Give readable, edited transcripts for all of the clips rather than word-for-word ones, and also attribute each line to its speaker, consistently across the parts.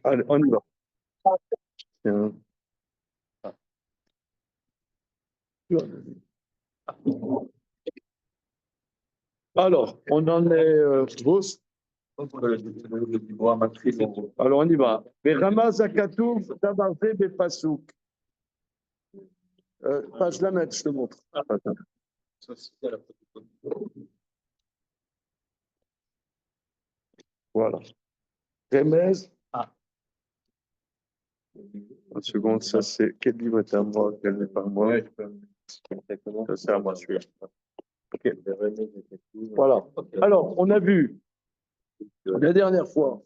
Speaker 1: Allez, on y va. Tiens. Alors, on en est tous. Alors, on y va. Berama Zakatouf, Tabarze, Bepasouk. Je la mettre, je te montre. Voilà. Remez. Une seconde, ça c'est. Quel livre est à moi, quel n'est pas à moi? Ça c'est à moi celui-là. Okay. Voilà. Alors, on a vu la dernière fois.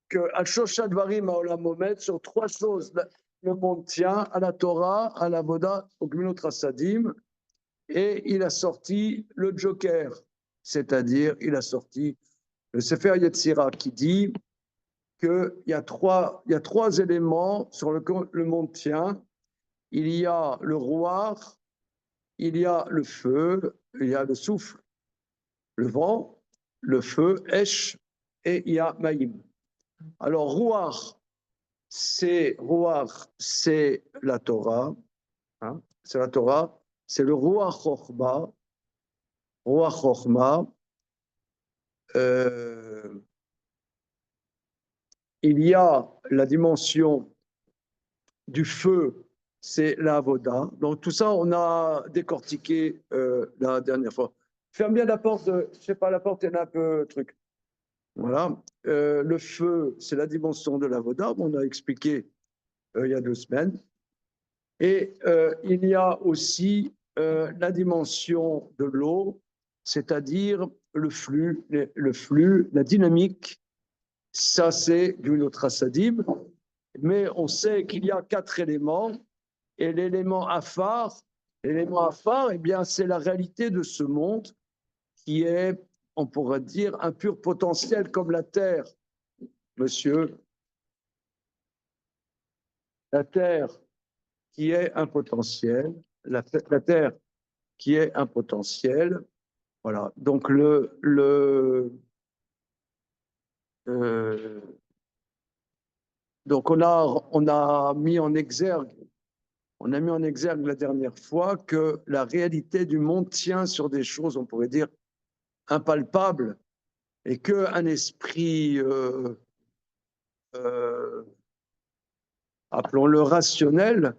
Speaker 1: Que à Shoshadvarim à Olamomet, sur trois choses, le monde tient, à la Torah, à la Voda, au Gminot Rasadim, et il a sorti le Joker, c'est-à-dire il a sorti le Sefer Yetzira qui dit qu'il y a trois éléments sur lesquels le monde tient. Il y a le roi, il y a le feu, il y a le souffle, le vent, le feu, Esh, et il y a Maïm. Alors, Ruach, c'est la Torah, hein, c'est la Torah, c'est le Ruach Chochma. Il y a la dimension du feu, c'est la Avoda. Donc tout ça, on a décortiqué la dernière fois. Ferme bien la porte, je sais pas, la porte est un peu truc. Voilà. Le feu, c'est la dimension de la Avoda, on a expliqué il y a 2 semaines. Et il y a aussi la dimension de l'eau, c'est-à-dire le flux, la dynamique. Ça, c'est du Trasadim. Mais on sait qu'il y a 4 éléments. Et l'élément phare, eh bien, c'est la réalité de ce monde qui est, on pourrait dire, un pur potentiel comme la Terre. Monsieur, la Terre qui est un potentiel, la Terre qui est un potentiel. Voilà. Donc donc on a mis en exergue la dernière fois que la réalité du monde tient sur des choses, on pourrait dire, impalpables, et qu'un esprit, appelons-le rationnel,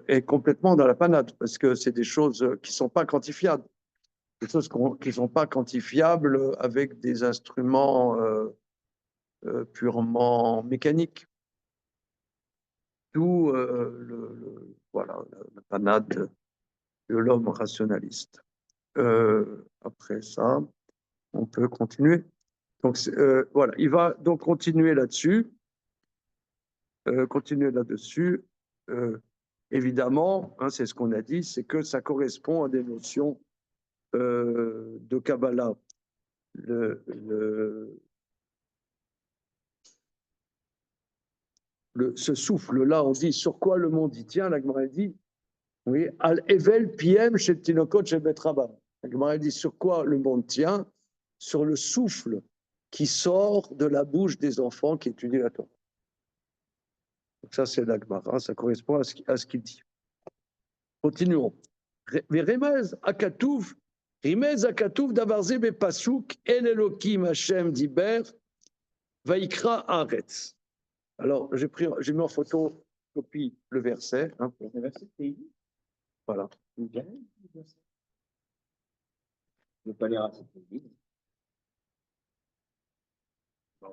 Speaker 1: est complètement dans la panade, parce que c'est des choses qui ne sont pas quantifiables. Des choses qui ne sont pas quantifiables avec des instruments purement mécaniques. D'où voilà, la panade de l'homme rationaliste. Après ça, on peut continuer. Donc, voilà, il va donc continuer là-dessus. Continuer là-dessus. Évidemment, hein, c'est ce qu'on a dit, c'est que ça correspond à des notions de Kabbalah. Ce souffle-là, on dit sur quoi le monde y tient. La Gemara dit, oui, al evel piem chez Tinokot chez Betraba. La Gemara dit sur quoi le monde tient, sur le souffle qui sort de la bouche des enfants qui étudient la Torah. Donc ça, c'est la Gemara, ça correspond à ce qu'il dit. Continuons. Remez akatuv davarze bepasuk el Elokim Hashem diber vaikra aretz. Alors, j'ai mis en photo, copie le verset. Hein. Le verset, c'est voilà. Je ne vais pas lire à cette vie. Je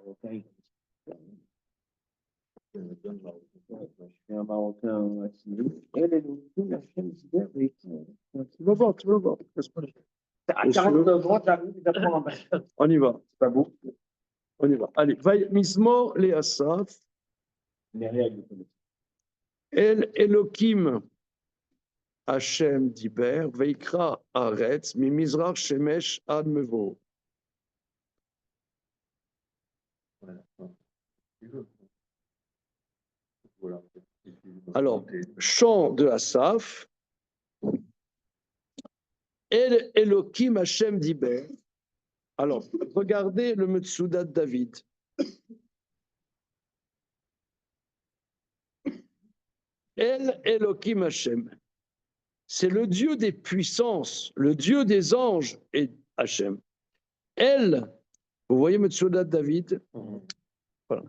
Speaker 1: suis un Marocain assimilé. Elle est le la chaîne d'hiver. Tu vas voir. À 49 ans, j'arrive, j'apprends un bac. On y va. C'est pas beau. On y va. Allez, Mismor le Asaf. El Elokim Hashem diber, veikra aretz, mi mizrach shemesh ad mevo. Alors, chant de Asaph, El Elohim Hashem Diber. Alors, regardez le Metsuda de David. El Elohim Hashem. C'est le Dieu des puissances, le Dieu des anges et Hashem. El, vous voyez Metsuda de David? Voilà.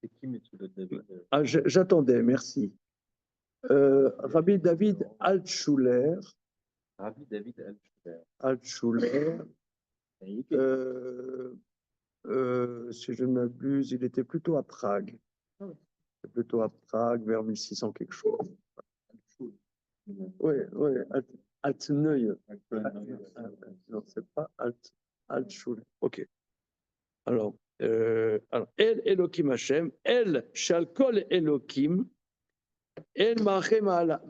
Speaker 2: C'est qui Metsuda de David?
Speaker 1: Ah, j'attendais, merci. Rabbi David Altshuler.
Speaker 2: Rabbi David
Speaker 1: Altshuler. Si je ne m'abuse, il était plutôt à Prague. Plutôt à Prague, vers 1600 quelque chose. Oui, oui, Altneuil. Non, c'est pas Altshuler. Ok. Alors, El Elohim Hashem, El Shalkol Elohim, El Malachem Ma'ala.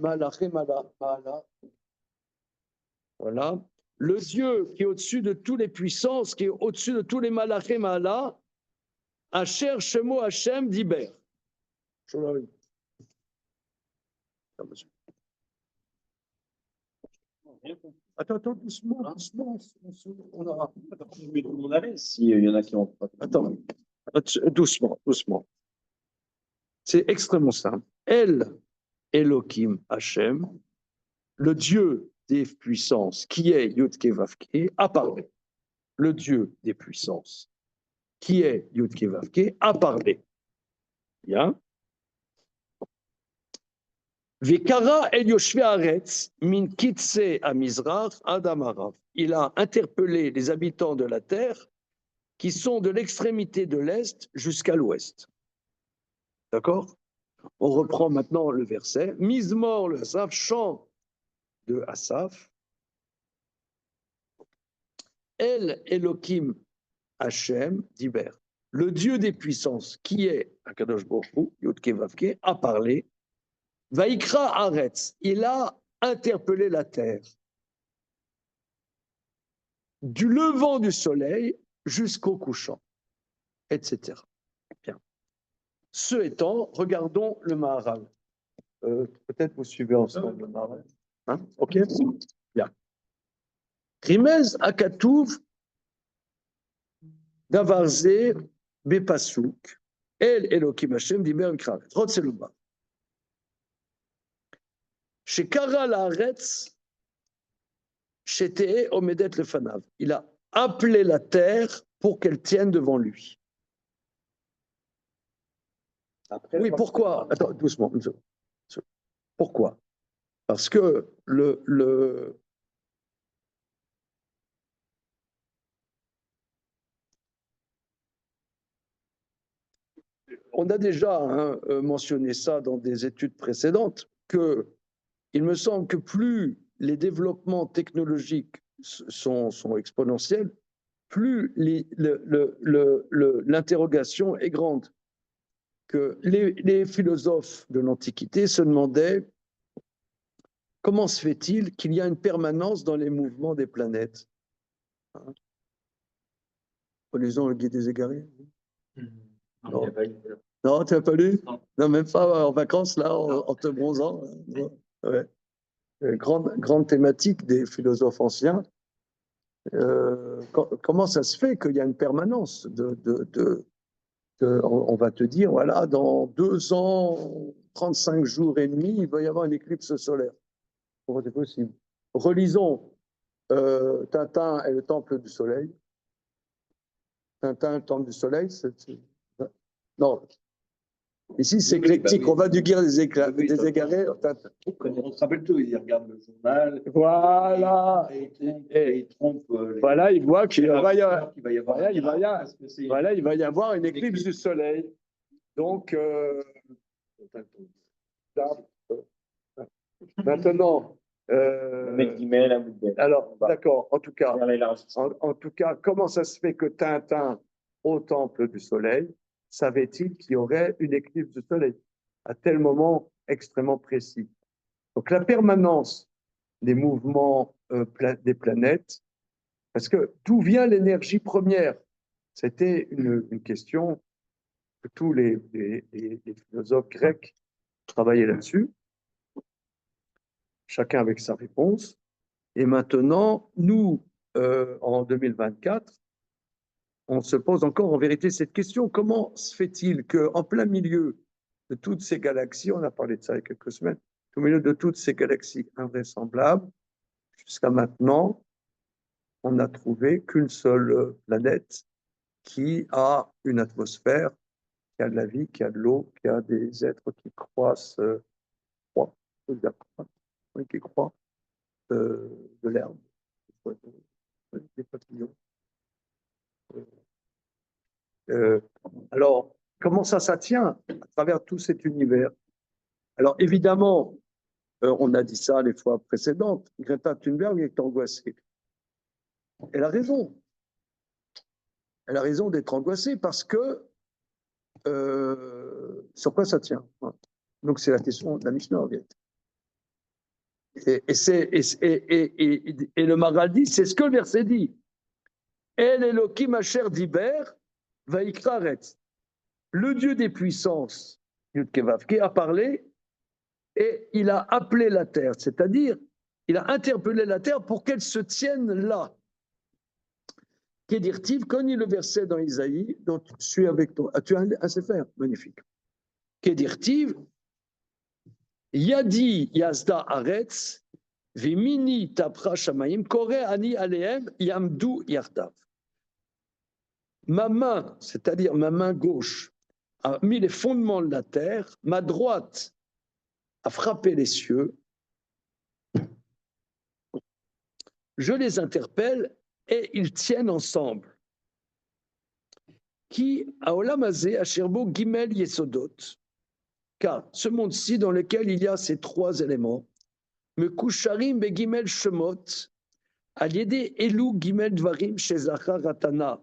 Speaker 1: Voilà. Le Dieu qui est au-dessus de toutes les puissances, qui est au-dessus de tous les Malachem Ma'ala, Asher Shemo Hashem Diber. Attends, doucement. On aura.
Speaker 2: S'il y en a qui ont.
Speaker 1: Attends, doucement. C'est extrêmement simple. El Elohim Hashem, le Dieu des puissances, qui est Yud-Ke Vav-Ke, a parlé. Le Dieu des puissances, qui est Yud-Ke Vav-Ke, a parlé. Bien. Vikara El Yoshvi Haaretz min Kitse à Mizrach Adam Harav. Il a interpellé les habitants de la terre qui sont de l'extrémité de l'est jusqu'à l'ouest. D'accord? On reprend maintenant le verset. Mizmor le Asaf, chant de Asaf. El Elohim Hashem Diber. Le Dieu des puissances, qui est Akadosh Baruch Hu, Yud-Ke Vav-Ke, a parlé. Vaikra Haaretz, il a interpellé la terre. Du levant du soleil jusqu'au couchant, etc. Bien. Ce étant, regardons le Maharal. Peut-être vous suivez ensemble le Maharal. Hein? Ok? Bien. Rimez Akatouv Davarze Bepasuk El Elohim Hashem Diber Vikravet. Rotzelubah. Shekara Laaretz Shetee Omedet Lefanav. Il a appelé la terre pour qu'elle tienne devant lui. Après, oui, pourquoi? Attends, doucement. Pourquoi? Parce que on a déjà mentionné ça dans des études précédentes, que il me semble que plus les développements technologiques sont exponentiels, plus l'interrogation est grande. Que les philosophes de l'Antiquité se demandaient comment se fait-il qu'il y a une permanence dans les mouvements des planètes? Lisons le Guide des égarés. Non, tu n'as pas lu? Non, même pas en vacances, là, en te bronzant. Ouais. Grande thématique des philosophes anciens. Comment ça se fait qu'il y a une permanence on va te dire, voilà, dans 2 ans, 35 jours et demi, il va y avoir une éclipse solaire. Comment c'est possible? Relisons Tintin et le Temple du Soleil. Tintin, le Temple du Soleil, non. Ici, c'est éclectique. On va du guerre des égarés.
Speaker 2: On se rappelle tout, il regarde le journal.
Speaker 1: Voilà.
Speaker 2: Et il trompe.
Speaker 1: Voilà, il voit qu'il va y avoir une éclipse du soleil. Donc, maintenant. Alors, d'accord, en tout cas, comment ça se fait que Tintin, au Temple du Soleil, savait-il qu'il y aurait une éclipse du Soleil à tel moment extrêmement précis? Donc, la permanence des mouvements des planètes, parce que d'où vient l'énergie première? C'était une question que tous les philosophes grecs travaillaient là-dessus, chacun avec sa réponse. Et maintenant, nous, en 2024, on se pose encore en vérité cette question. Comment se fait-il qu'en plein milieu de toutes ces galaxies, on a parlé de ça il y a quelques semaines, au milieu de toutes ces galaxies invraisemblables, jusqu'à maintenant, on n'a trouvé qu'une seule planète qui a une atmosphère, qui a de la vie, qui a de l'eau, qui a des êtres qui croissent, qui croient de l'herbe, des papillons. Alors, comment ça tient à travers tout cet univers? Alors, évidemment, on a dit ça les fois précédentes, Greta Thunberg est angoissée. Elle a raison. Elle a raison d'être angoissée parce que sur quoi ça tient? Donc, c'est la question de la Mishnah, en vérité. Et le Maral dit, c'est ce que le verset dit. El Elohim Asher Diber Vaikra Aretz. Le Dieu des puissances, Yud-Kevavke, a parlé et il a appelé la terre, c'est-à-dire il a interpellé la terre pour qu'elle se tienne là. Qu'est-il, connais le verset dans Isaïe, dont tu suis avec toi. Tu as un sefer, magnifique. Qu'est-il, Yadi Yazda Aretz, Vimini Tapra Shamayim, Kore Ani Aleem, Yamdu Yardav. Ma main, c'est-à-dire ma main gauche, a mis les fondements de la terre, ma droite a frappé les cieux, je les interpelle et ils tiennent ensemble. Qui a olamazé à Cherbo Gimel Yesodot, car ce monde-ci dans lequel il y a ces trois éléments, me kusharim be Gimel Shemot, aliédé Elou Gimel Dvarim chez Zachar Ratana.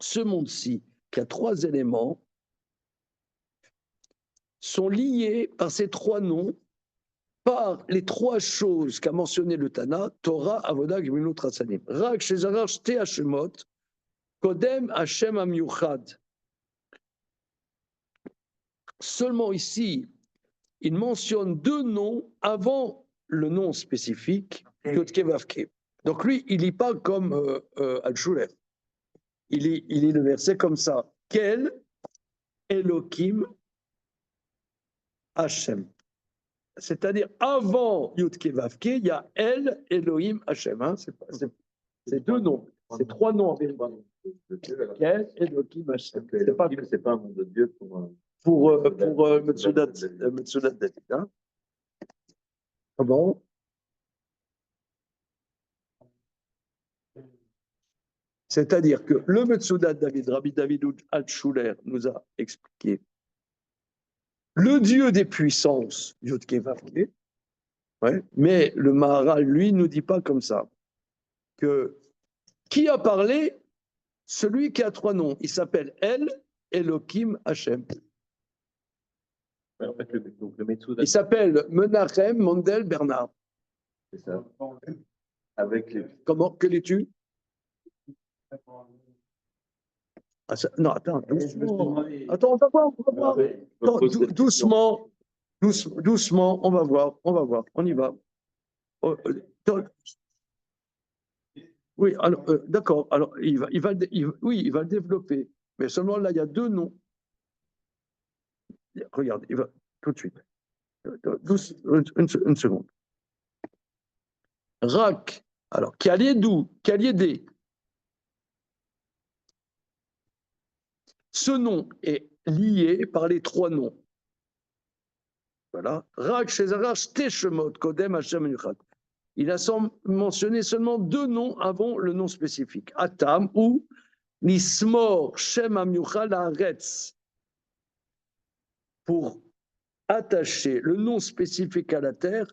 Speaker 1: Ce monde-ci, qui a trois éléments, sont liés par ces trois noms, par les trois choses qu'a mentionné le Tana, Torah, Avodah, Gemilut, Ratzanim. Rak Shezarar Shte Hashemot, Kodem Hashem Amiuchad. Seulement ici, il mentionne deux noms avant le nom spécifique, Yod-Kevavke. Donc lui, il lit pas comme Al-Shuler. Il lit le verset comme ça. Quel Elohim Hashem. C'est-à-dire, avant Yud-Kevavke, il y a El, Elohim, Hashem. Hein, c'est deux noms. C'est trois noms en vérité. Quel Elohim, Hashem.
Speaker 2: C'est pas un nom de Dieu pour
Speaker 1: Metsudat David. Hein. Comment? C'est-à-dire que le Metsudat David, Rabbi David Altshuler, nous a expliqué le Dieu des puissances, Yud-Kevavke, ouais, mais le Maharal, lui, ne nous dit pas comme ça. Que qui a parlé? Celui qui a trois noms. Il s'appelle El, Elohim, Hashem.
Speaker 2: En fait, le
Speaker 1: Il s'appelle Menachem Mendel Bernard.
Speaker 2: c'est ça. Avec les...
Speaker 1: Comment? Que l'es-tu? Ah, non, attends, doucement. Attends, on va voir, on va voir. Attends, doucement, doucement, on va voir, on y va. Oui, alors, d'accord, alors il va le développer, mais seulement là, il y a deux noms. Regarde, il va tout de suite. Une seconde. Rak, alors, Kaliedou, Kaliédé. Ce nom est lié par les trois noms. Voilà. Rak, Shezarash, Teshemot, Kodem, Hashem, Yuchat. Il a mentionné seulement deux noms avant le nom spécifique. Atam ou Nismor, Shem, Amyuchal, Haaretz. Pour attacher le nom spécifique à la terre,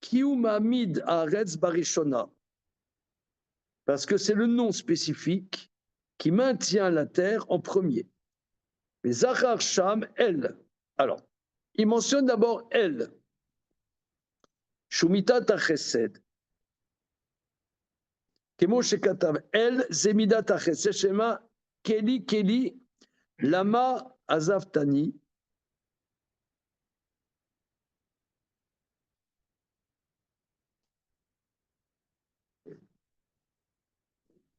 Speaker 1: Kiumamid Haaretz Barishona. Parce que c'est le nom spécifique qui maintient la terre en premier. Mais Zachar Sham, elle. Alors, il mentionne d'abord elle. Shumita Tachesed. Kemo Shekatav, elle, Zemida Tachesed, Shema, Keli, Keli, Lama Azavtani.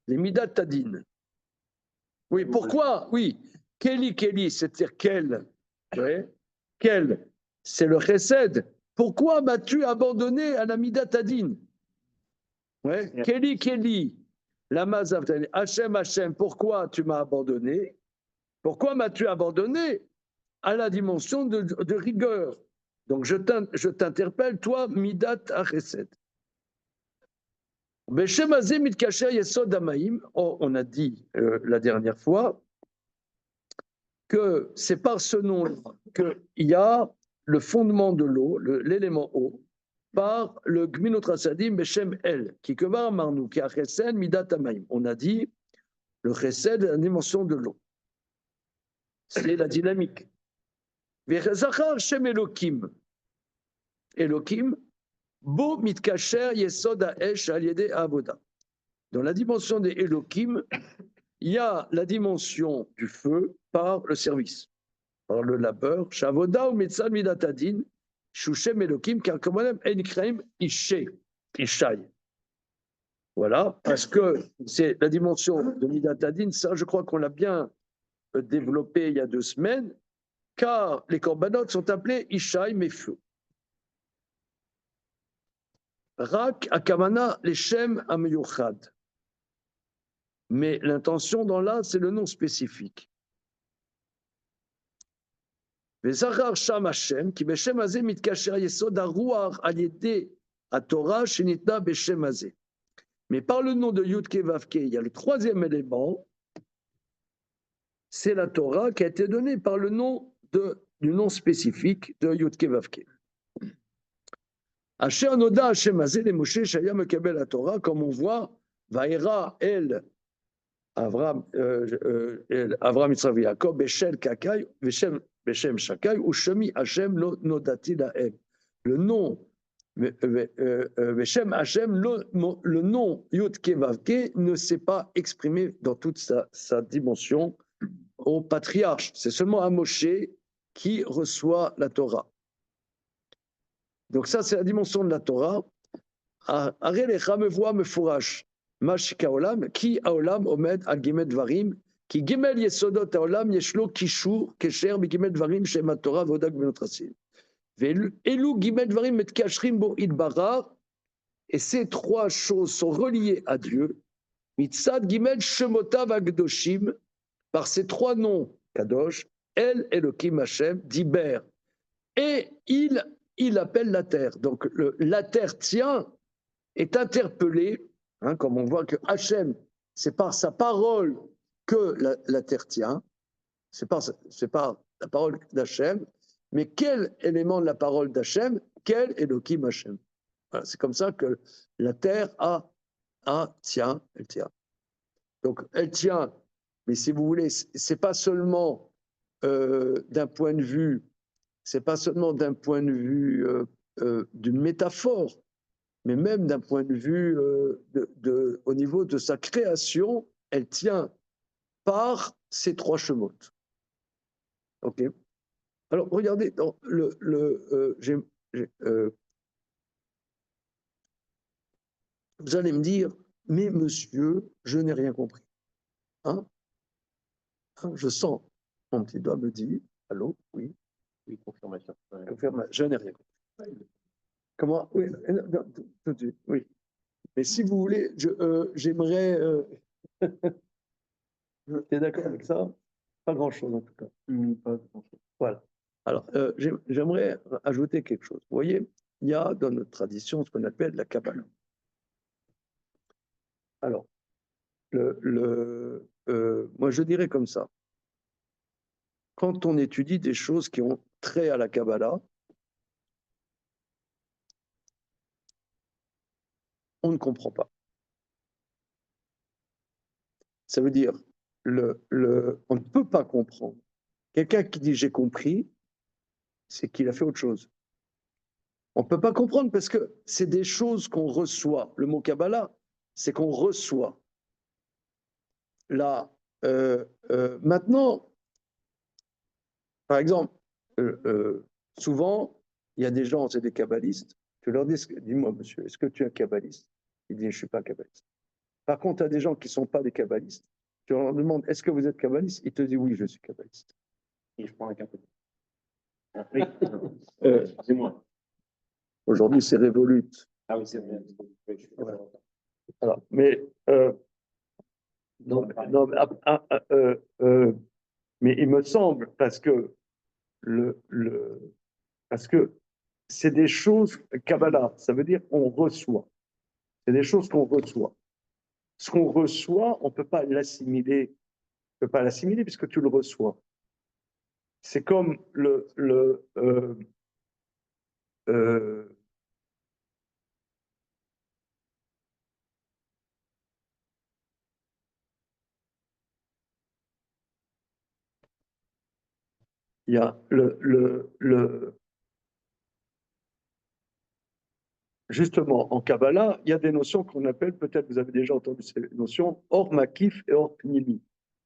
Speaker 1: les Midat Tadin. Oui, pourquoi? Oui. Keli, c'est-à-dire quel? Ouais. Quel? C'est le chesed. Pourquoi m'as-tu abandonné à la Midat Tadin? Ouais. Keli, la Mazavtani. Hachem, pourquoi tu m'as abandonné? Pourquoi m'as-tu abandonné à la dimension de rigueur? Donc je t'interpelle, toi, Midat Chesed. On a dit la dernière fois que c'est par ce nom qu'il y a le fondement de l'eau, l'élément eau, par le Gminot Rasadim Beshem El, qui Kevar Marnou, qui a Chesed Midat Amaim. On a dit le Chesed, la dimension de l'eau. C'est la dynamique. Vechazachar Shem Elokim. Elokim, Bo Mitkacher Yesod Haesh Al Yede Avoda. Dans la dimension des Elokim, il y a la dimension du feu par le service, par le labeur. Shavoda ou Metzal Midatadin, Shushem Elokim, car comme on aime, Enikreim Ishe, Ishai. Voilà, parce que c'est la dimension de Midatadin, ça je crois qu'on l'a bien développé il y a 2 semaines, car les corbanotes sont appelés Ishai, mes feux. Rak Akamana Leshem Ameyuchad. Mais l'intention dans là, c'est le nom spécifique. Vezachar Sham Hashem, qui Beshem Hazeh mitkacher yesod haruach al yedei haTorah shenitna Beshem Hazeh. Mais par le nom de Yud-Ke Vav-Ke, il y a le 3e élément, c'est la Torah qui a été donnée par le nom du nom spécifique de Yud-Ke Vav-Ke. Asher noda Hashem Hazeh le Moshe shaya mekabel la Torah, comme on voit, Vaera el Avram Yitzhak Yaakov, Beshel Kakai, Beshem Shakai, ou Shemi Hashem lo nodati lahem. Le nom, Beshem Hashem, le nom Yud-Ke Vav-Ke ne s'est pas exprimé dans toute sa dimension au patriarche. C'est seulement à Moshe qui reçoit la Torah. Donc ça, c'est la dimension de la Torah. Arelecha me voit me fourrache. Mashika Olam, qui Aolam Omed al Gimet Dvarim, qui Gimel Yesodot Aolam Yeshlo Kishur Kesher Bigimet Dvarim Shema Torah Vodak Benotrasim. Elu Gimet Dvarim Met Kashrim Bo Idbarar, et ces 3 choses sont reliées à Dieu. Mitzad Gimel Shemotav Agdoshim, par ces 3 noms Kadosh, El Elokim Hashem, Diber, et il appelle la terre. Donc la terre tient, est interpellée. Comme on voit que Hachem, c'est par sa parole que la terre tient, c'est par la parole d'Hachem, mais quel élément de la parole d'Hachem? Quel Elohim Hachem? Voilà, c'est comme ça que la terre tient, elle tient. Donc elle tient, mais si vous voulez, c'est pas seulement d'un point de vue, c'est pas seulement d'un point de vue d'une métaphore, mais même d'un point de vue au niveau de sa création, elle tient par ces 3 chemotes. Ok. Alors regardez, dans vous allez me dire, mais monsieur, je n'ai rien compris. Je sens mon petit doigt me dit, allô, oui,
Speaker 2: confirmation.
Speaker 1: Je n'ai rien compris. Comment? Oui, tout de suite, oui. Mais si vous voulez, j'aimerais. Tu es d'accord avec ça? Pas grand-chose en tout cas.
Speaker 2: Pas grand-chose.
Speaker 1: Voilà. Alors, j'aimerais ajouter quelque chose. Vous voyez, il y a dans notre tradition ce qu'on appelle la Kabbalah. Alors, moi je dirais comme ça. Quand on étudie des choses qui ont trait à la Kabbalah, on ne comprend pas. Ça veut dire, on ne peut pas comprendre. Quelqu'un qui dit j'ai compris, c'est qu'il a fait autre chose. On ne peut pas comprendre parce que c'est des choses qu'on reçoit. Le mot Kabbalah, c'est qu'on reçoit. Là, maintenant, par exemple, souvent, il y a des gens, c'est des kabbalistes, tu leur dis, dis-moi monsieur, est-ce que tu es un kabbaliste? Il dit, je ne suis pas kabbaliste. Par contre, tu as des gens qui ne sont pas des kabbalistes. Tu leur demandes, est-ce que vous êtes kabbaliste? Ils te disent, oui, je suis kabbaliste.
Speaker 2: Et je prends un café.
Speaker 1: Oui.
Speaker 2: Excusez-moi.
Speaker 1: Aujourd'hui, c'est Revolut.
Speaker 2: Ah oui, c'est vrai.
Speaker 1: Voilà. Alors, mais, non, mais il me semble, parce que parce que c'est des choses, Kabbalah, ça veut dire on reçoit. C'est des choses qu'on reçoit. Ce qu'on reçoit, on ne peut pas l'assimiler. On peut pas l'assimiler puisque tu le reçois. C'est comme euh, il y a justement, en Kabbalah, il y a des notions qu'on appelle, peut-être vous avez déjà entendu ces notions, hors makif et hors pnimi.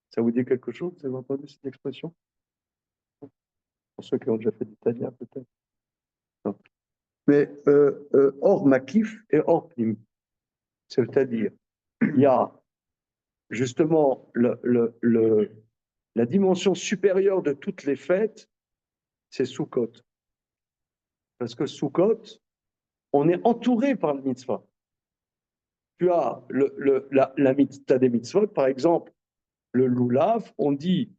Speaker 1: Ça vous dit quelque chose? Vous avez entendu cette expression? Pour ceux qui ont déjà fait d'italien, peut-être. Non. Mais hors makif et hors pnimi. C'est-à-dire, il y a justement la dimension supérieure de toutes les fêtes, c'est Sukkot. Parce que Sukkot, on est entouré par le mitzvah. Tu as t'as des mitzvot, par exemple, le loulav, on dit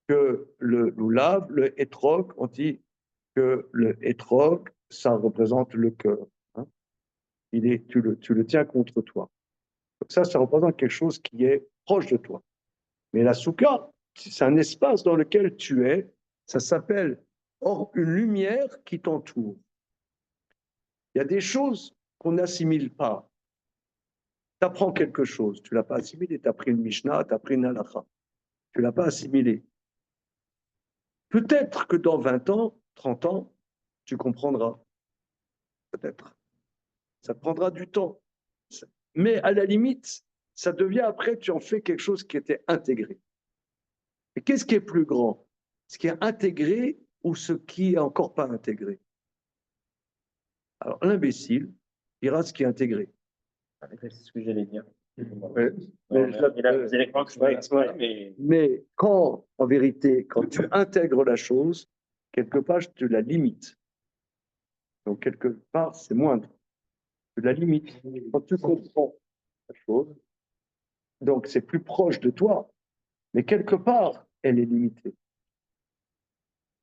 Speaker 1: que le loulav, le hétrog, on dit que le hétrog, ça représente le cœur. Hein. Tu le tiens contre toi. Donc ça représente quelque chose qui est proche de toi. Mais la soukha, c'est un espace dans lequel tu es, ça s'appelle une lumière qui t'entoure. Il y a des choses qu'on n'assimile pas. Tu apprends quelque chose, tu ne l'as pas assimilé, tu as pris une Mishnah, tu as pris une halakha, tu ne l'as pas assimilé. Peut-être que dans 20 ans, 30 ans, tu comprendras. Peut-être. Ça te prendra du temps. Mais à la limite, ça devient après, tu en fais quelque chose qui était intégré. Et qu'est-ce qui est plus grand? Ce qui est intégré ou ce qui est encore pas intégré? Alors, l'imbécile dira ce qui est intégré.
Speaker 2: C'est ce que j'allais dire.
Speaker 1: Mais quand, en vérité, quand tu intègres la chose, quelque part, tu la limites. Donc, quelque part, c'est moindre. Tu la limites. Quand tu comprends la chose, donc c'est plus proche de toi, mais quelque part, elle est limitée.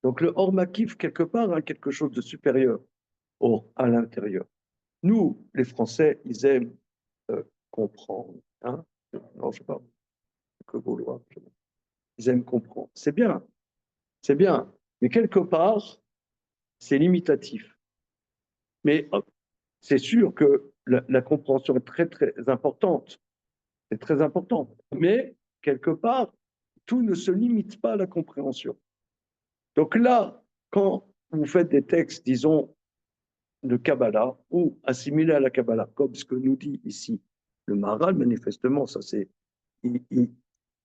Speaker 1: Donc, le hors makif, quelque part, a quelque chose de supérieur à l'intérieur. Nous, les Français, ils aiment comprendre. Hein? Non, je sais pas, que Gaulois. Ils aiment comprendre. C'est bien, mais quelque part, c'est limitatif. Mais c'est sûr que la compréhension est très, très importante. C'est très important. Mais quelque part, tout ne se limite pas à la compréhension. Donc là, quand vous faites des textes, disons, de Kabbalah ou assimilés à la Kabbalah, comme ce que nous dit ici le Maharal, manifestement, ça c'est.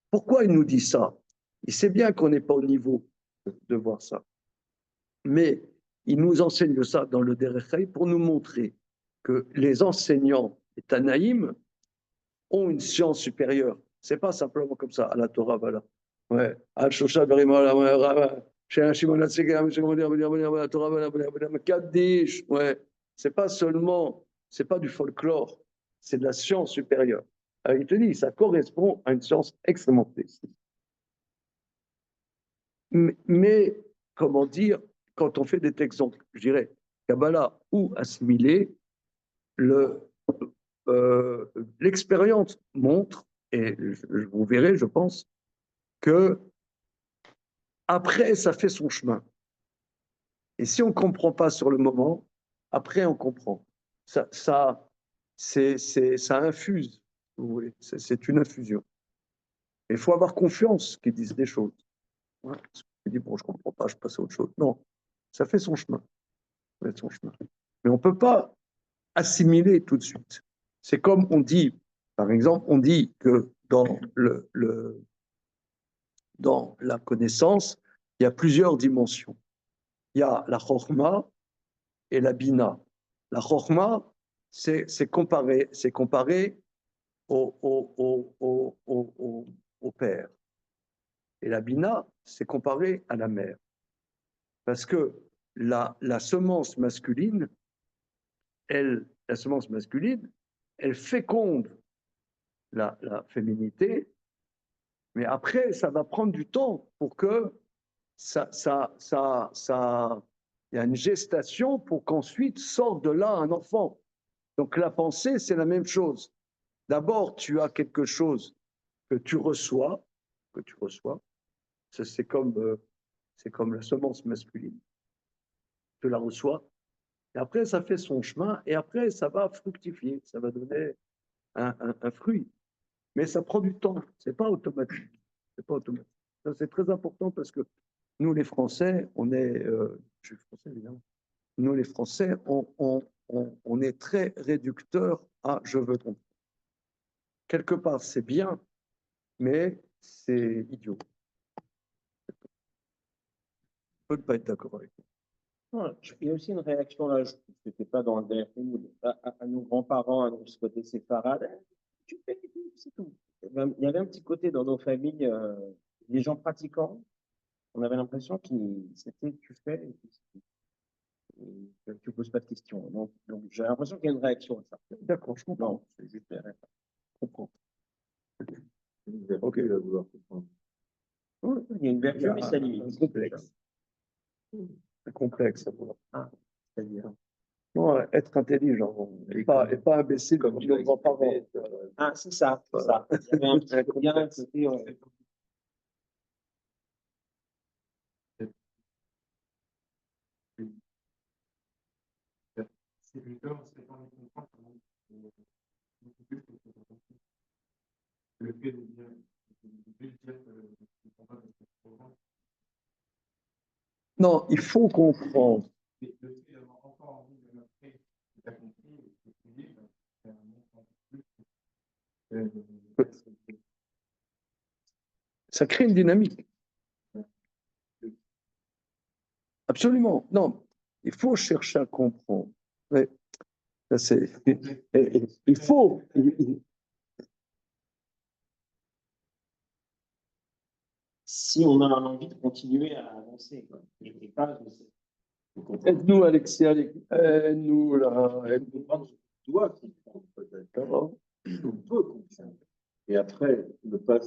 Speaker 1: Pourquoi il nous dit ça? Il sait bien qu'on n'est pas au niveau de voir ça. Mais il nous enseigne ça dans le Derech pour nous montrer que les enseignants et Tanaïm ont une science supérieure. C'est pas simplement comme ça, à la Torah, voilà. Ouais. Al-Shosha, ouais. C'est pas seulement, c'est pas du folklore, c'est de la science supérieure. Alors, il te dit, ça correspond à une science extrêmement précise. Mais, comment dire, quand on fait des textes, je dirais, Kabbalah ou assimilé, l'expérience montre, et vous verrez, je pense, que après, ça fait son chemin. Et si on ne comprend pas sur le moment, après, on comprend. Ça infuse, vous voulez. C'est une infusion. Il faut avoir confiance qu'ils disent des choses. Ouais. Tu dis, bon, je ne comprends pas, je passe à autre chose. Non, ça fait son chemin. Ça fait son chemin. Mais on ne peut pas assimiler tout de suite. C'est comme on dit, par exemple, on dit que dans la connaissance, il y a plusieurs dimensions. Il y a la chokhma et la bina. La chokhma, c'est comparé au père. Et la bina, c'est comparé à la mère. Parce que la semence masculine, la semence masculine, elle féconde la féminité, mais après, ça va prendre du temps pour que il y a une gestation pour qu'ensuite sorte de là un enfant. Donc la pensée, c'est la même chose. D'abord, tu as quelque chose que tu reçois, c'est comme la semence masculine. Tu la reçois, et après, ça fait son chemin, et après, ça va fructifier, ça va donner un fruit. Mais ça prend du temps, c'est pas automatique. C'est pas automatique. Ça, c'est très important parce que nous, les Français, je suis français évidemment, nous, les Français, on est très réducteurs à je veux comprendre. Quelque part, c'est bien, mais c'est idiot. Je peux ne pas être d'accord avec vous.
Speaker 2: Il y a aussi une réaction là, je n'étais pas dans le dernier mood, à nos grands-parents, à nos côté séfarades. Tu fais, c'est tout. Il y avait un petit côté dans nos familles, les gens pratiquants, on avait l'impression que c'était tu fais et tu ne poses pas de questions. Donc j'ai l'impression qu'il y a une réaction à ça.
Speaker 1: D'accord, je comprends.
Speaker 2: Non, c'est juste la réaction.
Speaker 1: Je comprends.
Speaker 2: Ok, là, vouloir comprendre. Il y a une vertu, mais ça limite.
Speaker 1: Un complexe. Un complexe.
Speaker 2: Ah, c'est-à-dire.
Speaker 1: Non, être intelligent, et pas imbécile comme nos grands-parents.
Speaker 2: Ah, c'est ça, c'est ça. Il y avait un petit bien un côté,
Speaker 1: Non, il faut comprendre. Ça crée une dynamique. Absolument. Non, il faut chercher à comprendre. Mais ça, c'est. Il faut.
Speaker 2: si on a envie de continuer à avancer, quoi. Et pas
Speaker 1: Aide-nous, Alexis, aide-nous, là. Aide-nous.
Speaker 3: On doit comprendre peut-être. On peut comprendre. Et après, ne pas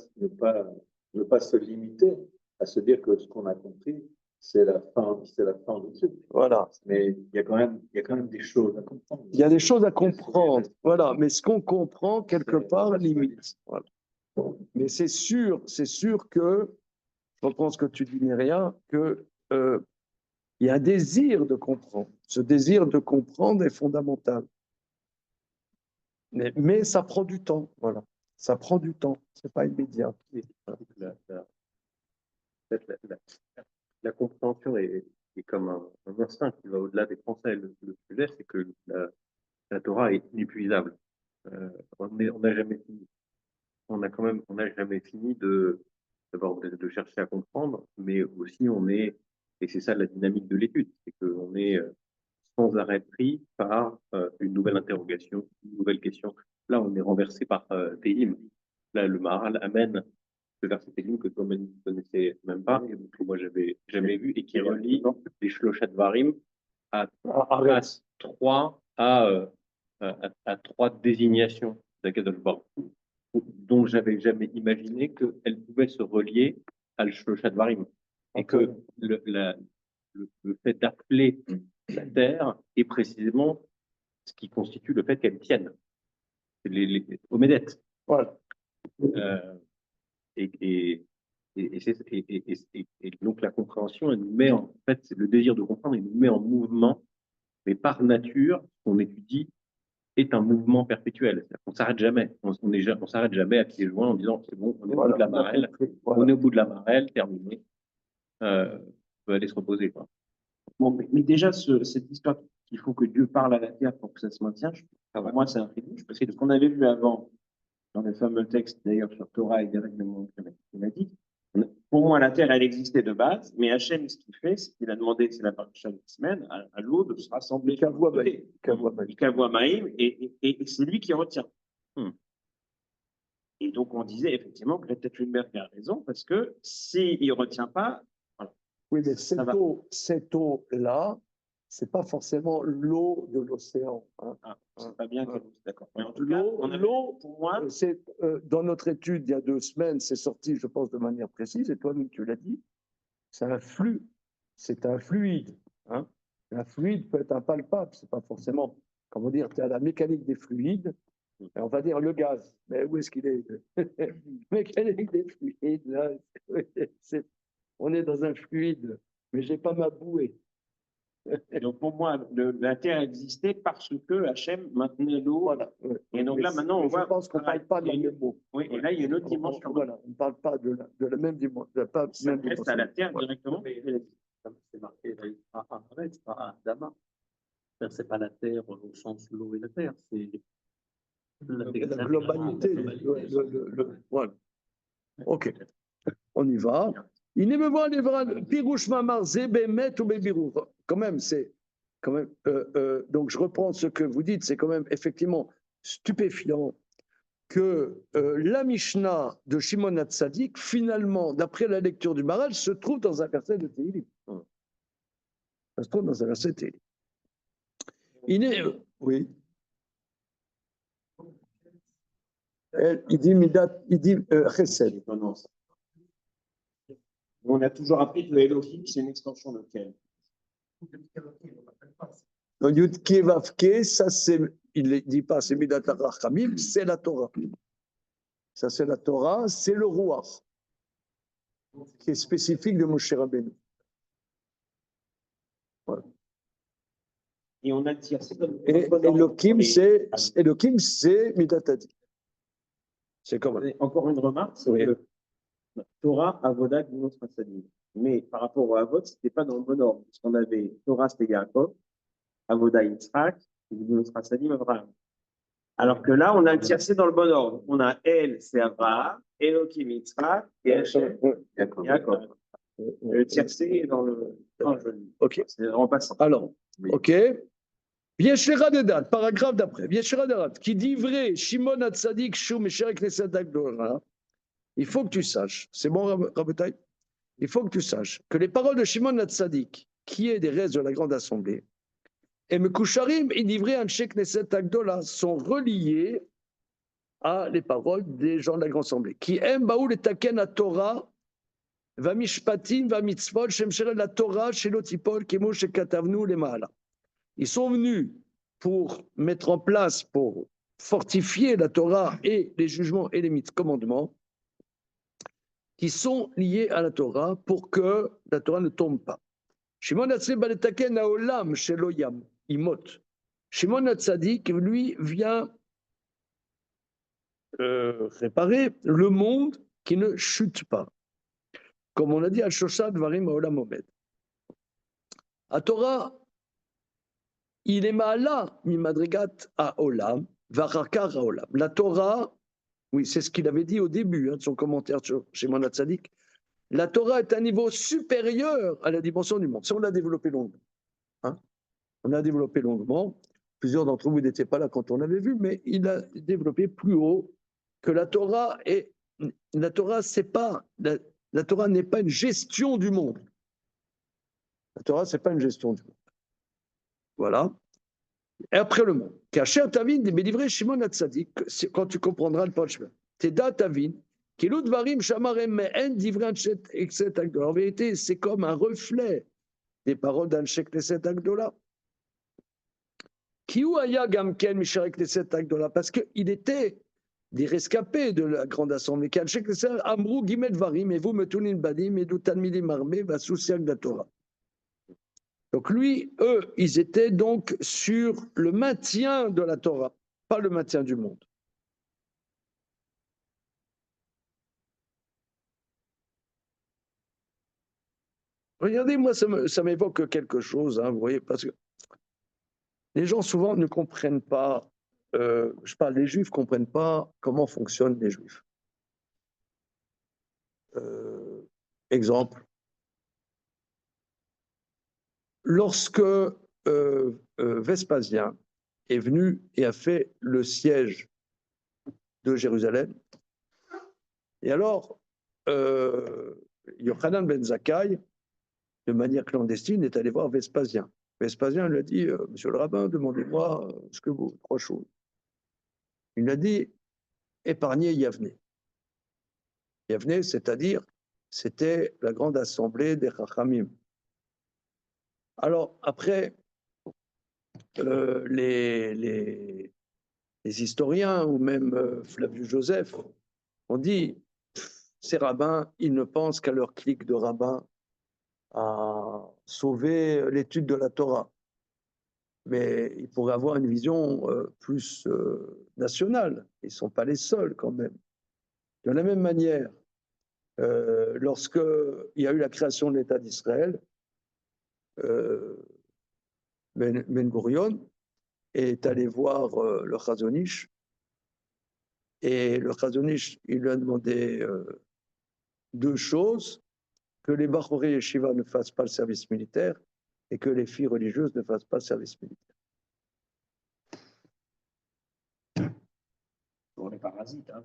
Speaker 3: se limiter à se dire que ce qu'on a compris, c'est la fin du truc.
Speaker 1: Voilà.
Speaker 3: Mais il y a quand même des choses à comprendre.
Speaker 1: Il y a des choses à comprendre. Voilà. Mais ce qu'on comprend, quelque part, limite. Voilà. Mais c'est sûr que, je reprends ce que tu dis, Myria, que il y a un désir de comprendre. Ce désir de comprendre est fondamental. Mais ça prend du temps, voilà. Ça prend du temps, c'est pas immédiat.
Speaker 4: La compréhension est comme un instinct qui va au-delà des Français. Le sujet, c'est que la Torah est inépuisable. On n'a jamais fini. On n'a jamais fini de chercher à comprendre, mais aussi et c'est ça la dynamique de l'étude, c'est qu'on est sans arrêt pris par une nouvelle interrogation, une nouvelle question. Là, on est renversé par Tehillim. Là, le Maharal amène ce verset Tehillim que toi-même ne connaissais même pas, et que moi, j'avais jamais vu, et qui relie les Shloshat Varim à trois désignations d'Akadosh Baruch Hu, dont j'avais jamais imaginé qu'elles pouvaient se relier à l'Shloshat Varim. Et que le fait d'appeler la Terre est précisément ce qui constitue le fait qu'elle tienne. C'est les Omédettes.
Speaker 1: Voilà.
Speaker 4: Et donc la compréhension, elle nous met en fait, le désir de comprendre, il nous met en mouvement, mais par nature, ce qu'on étudie est un mouvement perpétuel. On s'arrête jamais. On s'arrête jamais à pieds joints en disant c'est bon, on est au bout de la marelle, on est au bout de la marelle, terminé. On peut aller se reposer, quoi.
Speaker 2: Bon, mais déjà, cette histoire qu'il faut que Dieu parle à la terre pour que ça se maintienne, pour moi, c'est un fétiche, parce que ce qu'on avait vu avant, dans le fameux texte d'ailleurs sur Torah et des règlements climatiques, pour moi, la terre, elle existait de base, mais Hachem, ce qu'il fait, c'est qu'il a demandé, c'est la partie de la semaine, à l'eau de se rassembler.
Speaker 1: Kavua Maïm.
Speaker 2: Et c'est lui qui retient. Et donc, on disait effectivement que Greta Thunberg a raison, parce que s'il ne retient pas, voilà,
Speaker 1: Oui, mais
Speaker 2: ça va.
Speaker 1: cette eau-là, c'est pas forcément l'eau de l'océan. Hein.
Speaker 2: Ah, c'est pas bien que d'accord. Mais en tout
Speaker 1: L'eau,
Speaker 2: cas, on avait,
Speaker 1: l'eau,
Speaker 2: pour moi,
Speaker 1: c'est dans notre étude il y a 2 semaines, c'est sorti, je pense, de manière précise, et toi-même tu l'as dit, c'est un flux, c'est un fluide. Hein. Un fluide peut être impalpable, c'est pas forcément, comment dire, tu as la mécanique des fluides, et on va dire le gaz. Mais où est-ce qu'il est? Mécanique des fluides, là, on est dans un fluide, mais j'ai pas ma bouée.
Speaker 2: et donc pour moi, la Terre existait parce que Hachem maintenait l'eau.
Speaker 1: Voilà.
Speaker 2: Et donc là, maintenant, on
Speaker 1: je
Speaker 2: voit.
Speaker 1: pense qu'on ne parle pas de la même mot.
Speaker 2: Oui, et là, il y a une autre dimension.
Speaker 1: Voilà, on ne parle pas de la même dimension. Pas
Speaker 2: Ça
Speaker 1: même
Speaker 2: reste à la Terre
Speaker 1: Voilà.
Speaker 2: directement.
Speaker 4: C'est marqué c'est pas à Adama. C'est pas la terre au sens l'eau et la terre, c'est
Speaker 1: La globalité. Voilà. Ok, on y va. Il ne me voit les vrais pirouche mamar zébemet ou bébirou. Quand même, c'est quand même. Donc je reprends ce que vous dites, c'est quand même effectivement stupéfiant que la Mishnah de Shimon Hatzadik, finalement, d'après la lecture du Maral, se trouve dans un verset de Tehillim. Ça se trouve dans un verset de Tehillim. Il est. Oui. Il dit Midat, il dit Chesed.
Speaker 2: On a toujours appris que le Elohim, c'est une extension de quel?
Speaker 1: Donc Yud Ke Vav Ke, ça c'est, il ne dit pas c'est Midat Rachamim, c'est la Torah. Ça c'est la Torah, c'est le Ruach, qui est spécifique de Moshe Rabbeinu. Voilà.
Speaker 2: Et on a dit,
Speaker 1: Et Elohim, c'est Midat Adi. C'est comme
Speaker 2: encore une remarque, c'est que Torah, Avoda, Gvulot, Chassadim. Mais par rapport au Avod, ce n'était pas dans le bon ordre. Parce qu'on avait Torah, c'était Yaakov, Avoda, Yitzhak, et Gvulot, Chassadim, Abraham. Alors que là, on a tiercé dans le bon ordre. On a El, c'est Abraham, Elohim, Yitzhak, et Hachem, Yaakov. Le tiercé est dans le.
Speaker 1: Ok.
Speaker 2: C'est en passant.
Speaker 1: Alors, ok. Vieshera de date, paragraphe d'après. Vieshera de date, qui dit vrai, Shimon Hatzadik, Shou, Mesher, Knesset, Agdora. Il faut que tu saches, c'est bon, Rabotai? Il faut que tu saches que les paroles de Shimon Hatzadik, qui est des restes de la grande assemblée, et Mekusharim, Idivre, Anshe, Knesset, Agdola, sont reliés à les paroles des gens de la grande assemblée, qui aiment Baoul et Taken à Torah, Va Mishpatim, Va Mitzvot, Shem Sherel la Torah, Shelotipol, Kemo, Shekatavnu, les Mahala. Ils sont venus pour mettre en place, pour fortifier la Torah et les jugements et les commandements qui sont liés à la Torah pour que la Torah ne tombe pas. Shimon Hatzadik baletaken haolam shelo yam imot. Shimon Hatzadik, lui, vient réparer le monde qui ne chute pas. Comme on a dit à Shosha Dvarim haolam omed. À Torah, il est ma'ala mi madrigat haolam v'acharkar haolam. La Torah, oui, c'est ce qu'il avait dit au début de son commentaire sur Shimon Hatzadik. La Torah est un niveau supérieur à la dimension du monde. Ça, on l'a développé longuement. Hein, on a développé longuement. Plusieurs d'entre vous n'étaient pas là quand on l'avait vu, mais il a développé plus haut que la Torah est. La Torah, c'est pas. La Torah n'est pas une gestion du monde. La Torah, c'est pas une gestion du monde. Voilà. Et après le monde. Kacher Tavin, des livrés Shimon Hatzadik, quand tu comprendras le Pachman. Teda Tavin. En vérité, c'est comme un reflet des paroles d'Anshe Knesset Agdola. Parce qu'il était des rescapés de la grande assemblée. Donc lui, eux, ils étaient donc sur le maintien de la Torah, pas le maintien du monde. Regardez, moi, ça m'évoque quelque chose, hein, vous voyez, parce que les gens souvent ne comprennent pas, je parle des Juifs, ne comprennent pas comment fonctionnent les Juifs. Exemple, lorsque Vespasien est venu et a fait le siège de Jérusalem, Et alors, Yochanan ben Zakkai, de manière clandestine, est allé voir Vespasien. Vespasien lui a dit, Monsieur le rabbin, demandez-moi ce que vous, 3 choses. Il lui a dit, épargnez Yavne. Yavne, c'est-à-dire, c'était la grande assemblée des Chachamim. Alors, après, les historiens, ou même Flavius Joseph, ont dit, ces rabbins, ils ne pensent qu'à leur clique de rabbins à sauver l'étude de la Torah. Mais ils pourraient avoir une vision plus nationale. Ils ne sont pas les seuls quand même. De la même manière, lorsqu'il y a eu la création de l'État d'Israël, Ben Gurion est allé voir le Chazon Ish, et le Chazon Ish, il lui a demandé 2 choses, que les Bachorei Yeshiva ne fassent pas le service militaire et que les filles religieuses ne fassent pas le service militaire.
Speaker 2: Pour les parasites. Hein.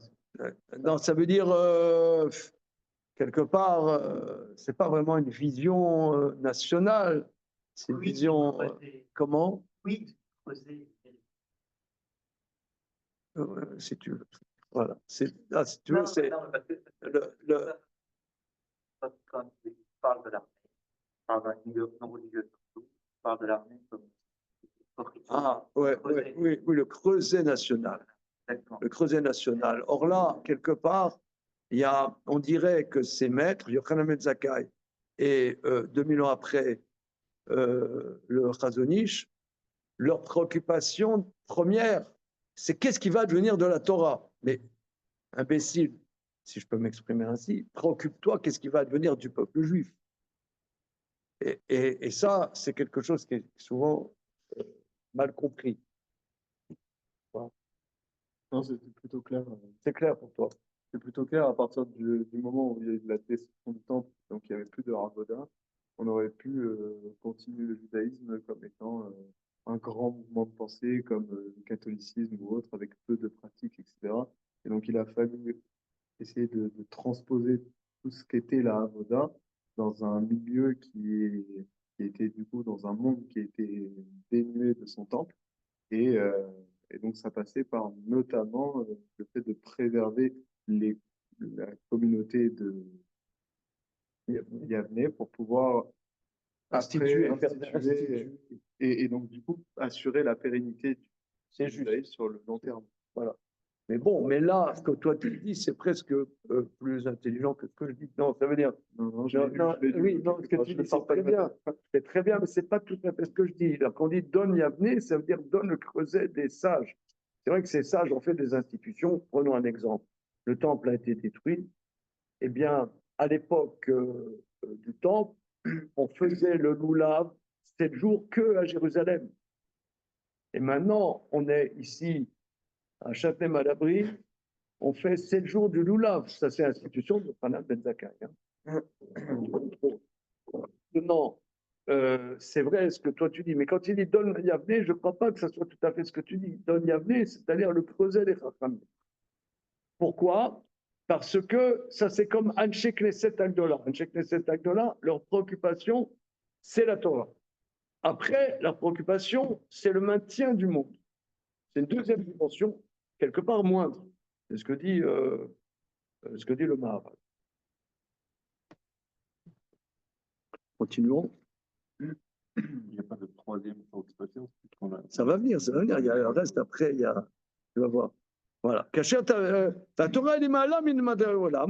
Speaker 1: Non, ça veut dire, quelque part, c'est pas vraiment une vision nationale, c'est une vision. Comment?
Speaker 5: Oui, creuser.
Speaker 1: Si tu veux. Voilà. Si tu veux, c'est.
Speaker 5: Quand il parle de l'armée, parle d'un non religieux surtout, parle de l'armée comme.
Speaker 1: Ah, ouais, oui, le creuset national. Le creuset national. Or là, quelque part, il y a, on dirait que ces maîtres, Yochanan ben Zakkai, et 2000 ans après, le Chazon Ish, leur préoccupation première, c'est qu'est-ce qui va devenir de la Torah. Mais imbécile, si je peux m'exprimer ainsi, préoccupe-toi, qu'est-ce qui va devenir du peuple juif. Et ça, c'est quelque chose qui est souvent mal compris. Voilà.
Speaker 6: Non, c'était plutôt clair.
Speaker 1: C'est clair pour toi.
Speaker 6: C'est plutôt clair à partir du moment où il y a eu de la destruction du temple, donc il n'y avait plus de Havoda, on aurait pu continuer le judaïsme comme étant un grand mouvement de pensée comme le catholicisme ou autre, avec peu de pratiques, etc. Et donc il a fallu essayer de transposer tout ce qu'était la Havoda dans un milieu qui était du coup dans un monde qui était dénué de son temple. Et donc, ça passait par notamment le fait de préserver la communauté de Yavne pour pouvoir
Speaker 1: Instituer,
Speaker 6: et donc, du coup, assurer la pérennité du judaïsme sur le long terme.
Speaker 1: Voilà. Mais bon, mais là, ce que toi tu dis, c'est presque plus intelligent que ce que je dis. Non, ça veut dire.
Speaker 6: Non,
Speaker 1: ce que tu dis, c'est très bien. C'est très bien, mais c'est pas tout à fait ce que je dis. Quand on dit donne Yavne, ça veut dire donne le creuset des sages. C'est vrai que ces sages ont fait des institutions. Prenons un exemple. Le temple a été détruit. Eh bien, à l'époque du temple, on faisait le loulav 7 jours que à Jérusalem. Et maintenant, on est ici à Châtenay-Malabry, on fait 7 jours du loulav. Ça, c'est l'institution de Yochanan ben Zakkai. Non, c'est vrai ce que toi tu dis, mais quand il dit donne Yavne, je ne crois pas que ce soit tout à fait ce que tu dis. Donne Yavne, c'est-à-dire le creuset des Chachamim. Pourquoi? Parce que ça, c'est comme Anshe Knesset Agdola. Anshe Knesset Agdola, leur préoccupation, c'est la Torah. Après, leur préoccupation, c'est le maintien du monde. C'est une deuxième dimension, quelque part moindre. C'est ce que dit le Maharal. Continuons.
Speaker 3: Il n'y a pas de troisième préoccupation.
Speaker 1: Ça va venir, ça va venir. Il y a le reste après, tu vas voir. Voilà. La Torah, elle est malam,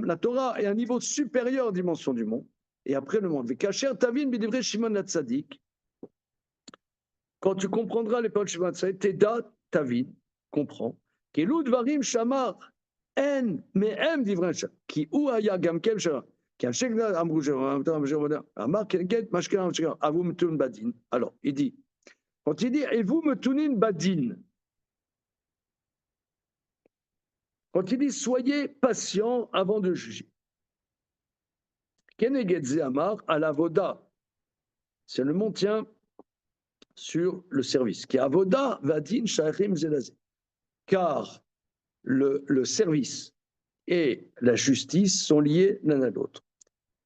Speaker 1: la Torah est un niveau supérieur en dimension du monde. Et après le monde. Kacher Tavin b'divrei Shimon HaTzadik. Quand tu comprendras les paroles de Shimon HaTzadik, Teda Tavin, comprends. Kelou dvarim shamar en me'em divrei Shimon. Ki ou haya gam kel shara. Alors, il dit, quand il dit, et vous me tunin badin, quand il dit, soyez patient avant de juger. Kenegedze Amar, à la voda, c'est le maintien sur le service. Qui avoda vadin shachim zelazé. Car le service et la justice sont liés l'un à l'autre.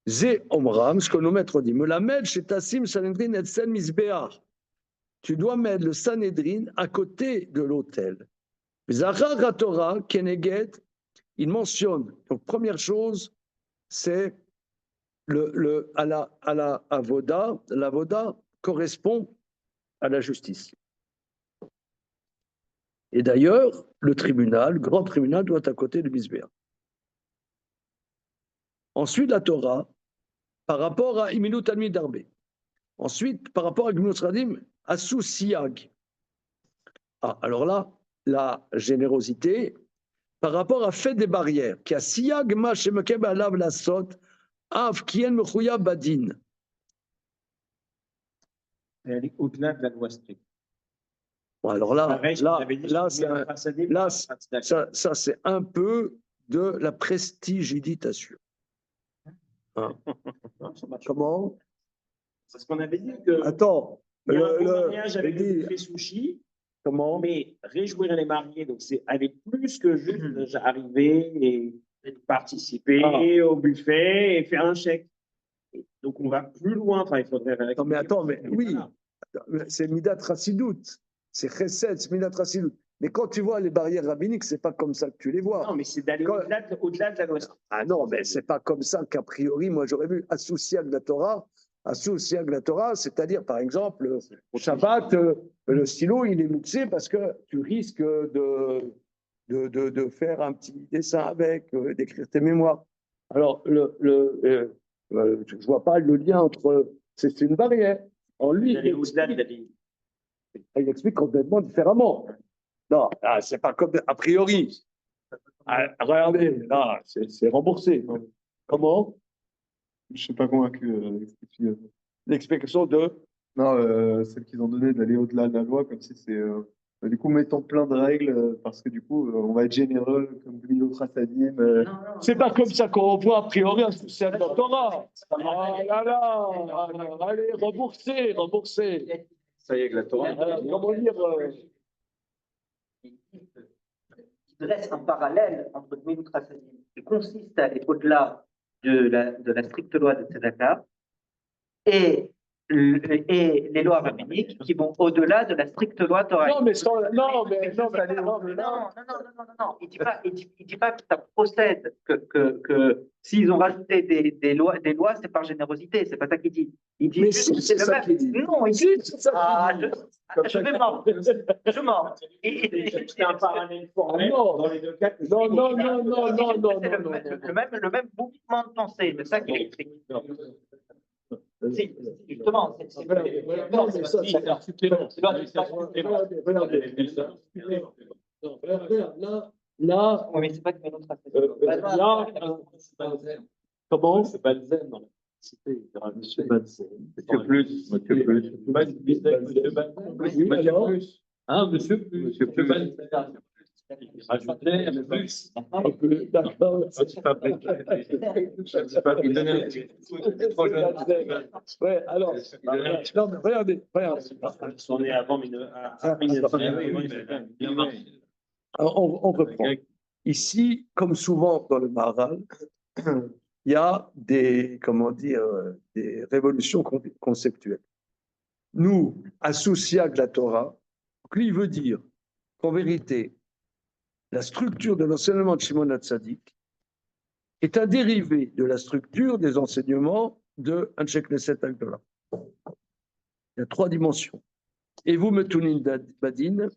Speaker 1: Zé Omram, ce que nos maîtres disent, Melamed Shetassim Sanhedrin Etzel Misbeach. Tu dois mettre le Sanhedrin à côté de l'autel. Zachar Torah, Keneged, il mentionne, donc première chose, c'est à la avoda, l'avoda correspond à la justice. Et d'ailleurs, le tribunal, le grand tribunal, doit être à côté du Misbéa. Ensuite, la Torah, par rapport à Imilut Talmid Darbe. Ensuite, par rapport à Gmilut Radim, Asu Siag. Ah, alors là, la générosité, par rapport à fait des barrières, qui a Siag ma shemekeb alav la sot, av kien mechouya badin.
Speaker 2: Et aller au-delà de la loi stricte.
Speaker 1: Bon, alors là,
Speaker 2: Pareil,
Speaker 1: ça c'est un peu de la prestigiditation. Hein. Comment?
Speaker 2: C'est ce qu'on avait dit que.
Speaker 1: Attends,
Speaker 2: il y a un bon mariage avec le
Speaker 1: dit-
Speaker 2: buffet sushi,
Speaker 1: comment?
Speaker 2: mais réjouir les mariés, donc c'est aller plus que juste arriver et participer au buffet et faire un chèque. Donc on va plus loin, enfin il faudrait.
Speaker 1: Non mais attends, mais oui,
Speaker 2: Voilà.
Speaker 1: c'est Midat Rassidout, c'est Chesed, c'est Midat Rassidout. Mais quand tu vois les barrières rabbiniques, c'est pas comme ça que tu les vois.
Speaker 2: Non, mais c'est d'aller
Speaker 1: Quand-
Speaker 2: au-delà de la loi stricte.
Speaker 1: Ah non, mais c'est pas comme ça qu'a priori, moi j'aurais vu associé à la Torah, c'est-à-dire par exemple, au Shabbat, le stylo il est mouxé parce que tu risques de faire un petit dessin avec, d'écrire tes mémoires. Alors, je vois pas le lien entre. C'est une barrière. En lui,
Speaker 2: D'aller au-delà de la ligne.
Speaker 1: il explique complètement différemment. Non, c'est pas comme a priori. Regardez, là, c'est remboursé. Comment?
Speaker 6: Je ne suis pas convaincu avec cette explication.
Speaker 1: L'explication de.
Speaker 6: Non, celle qu'ils ont donnée d'aller au-delà de la loi, comme si c'est. Du coup, mettons plein de règles, parce que du coup, on va être généreux, comme Gmilot Chassadim.
Speaker 1: C'est pas comme ça qu'on voit a priori un social de la Torah. Ah là là, allez, remboursez.
Speaker 3: Ça y est, que la Torah.
Speaker 1: Comment dire
Speaker 5: Qui dresse un parallèle entre Gmilut Chassadim, qui consiste à aller au-delà de la stricte loi de Tzedaka, et les lois rabbiniques qui vont au-delà de la stricte loi Torah.
Speaker 1: Non, mais non.
Speaker 5: Il dit pas que ça procède, que s'ils ont rajouté des lois, c'est par générosité. C'est pas ça qu'il dit. Il dit
Speaker 1: Mais
Speaker 5: juste
Speaker 1: si,
Speaker 5: que
Speaker 1: c'est
Speaker 5: le
Speaker 1: ça
Speaker 5: même.
Speaker 1: qu'il dit.
Speaker 5: Non, il dit.
Speaker 1: Si, c'est ça qu'il dit.
Speaker 5: Je vais mordre. Je mords.
Speaker 2: C'est un parallèle formel
Speaker 1: Non.
Speaker 2: dans les deux cas.
Speaker 1: Non.
Speaker 5: C'est le même mouvement de pensée. C'est ça qu'il explique. Si, justement.
Speaker 1: Là,
Speaker 5: Oui, mais c'est pas que Gmilut Chassadim.
Speaker 1: comment?
Speaker 3: C'est Balzen dans la cité. Il y aura Monsieur Balzen. Monsieur Plus. Monsieur Plus.
Speaker 1: Oui, alors?
Speaker 3: Ah, Monsieur Plus. Monsieur Plus. Rajouter un plus.
Speaker 1: D'accord.
Speaker 3: Il donnait trop jeune.
Speaker 1: Ouais, alors, non, mais regardez.
Speaker 2: On est avant
Speaker 1: Alors, on reprend. Ici, comme souvent dans le Maharal, il y a des révolutions conceptuelles. Nous, associés à la Torah, lui veut dire qu'en vérité, la structure de l'enseignement de Shimon HaTzadik est un dérivé de la structure des enseignements de Anshe Knesset Agdola. Il y a trois dimensions. Et vous, Metunin Badin,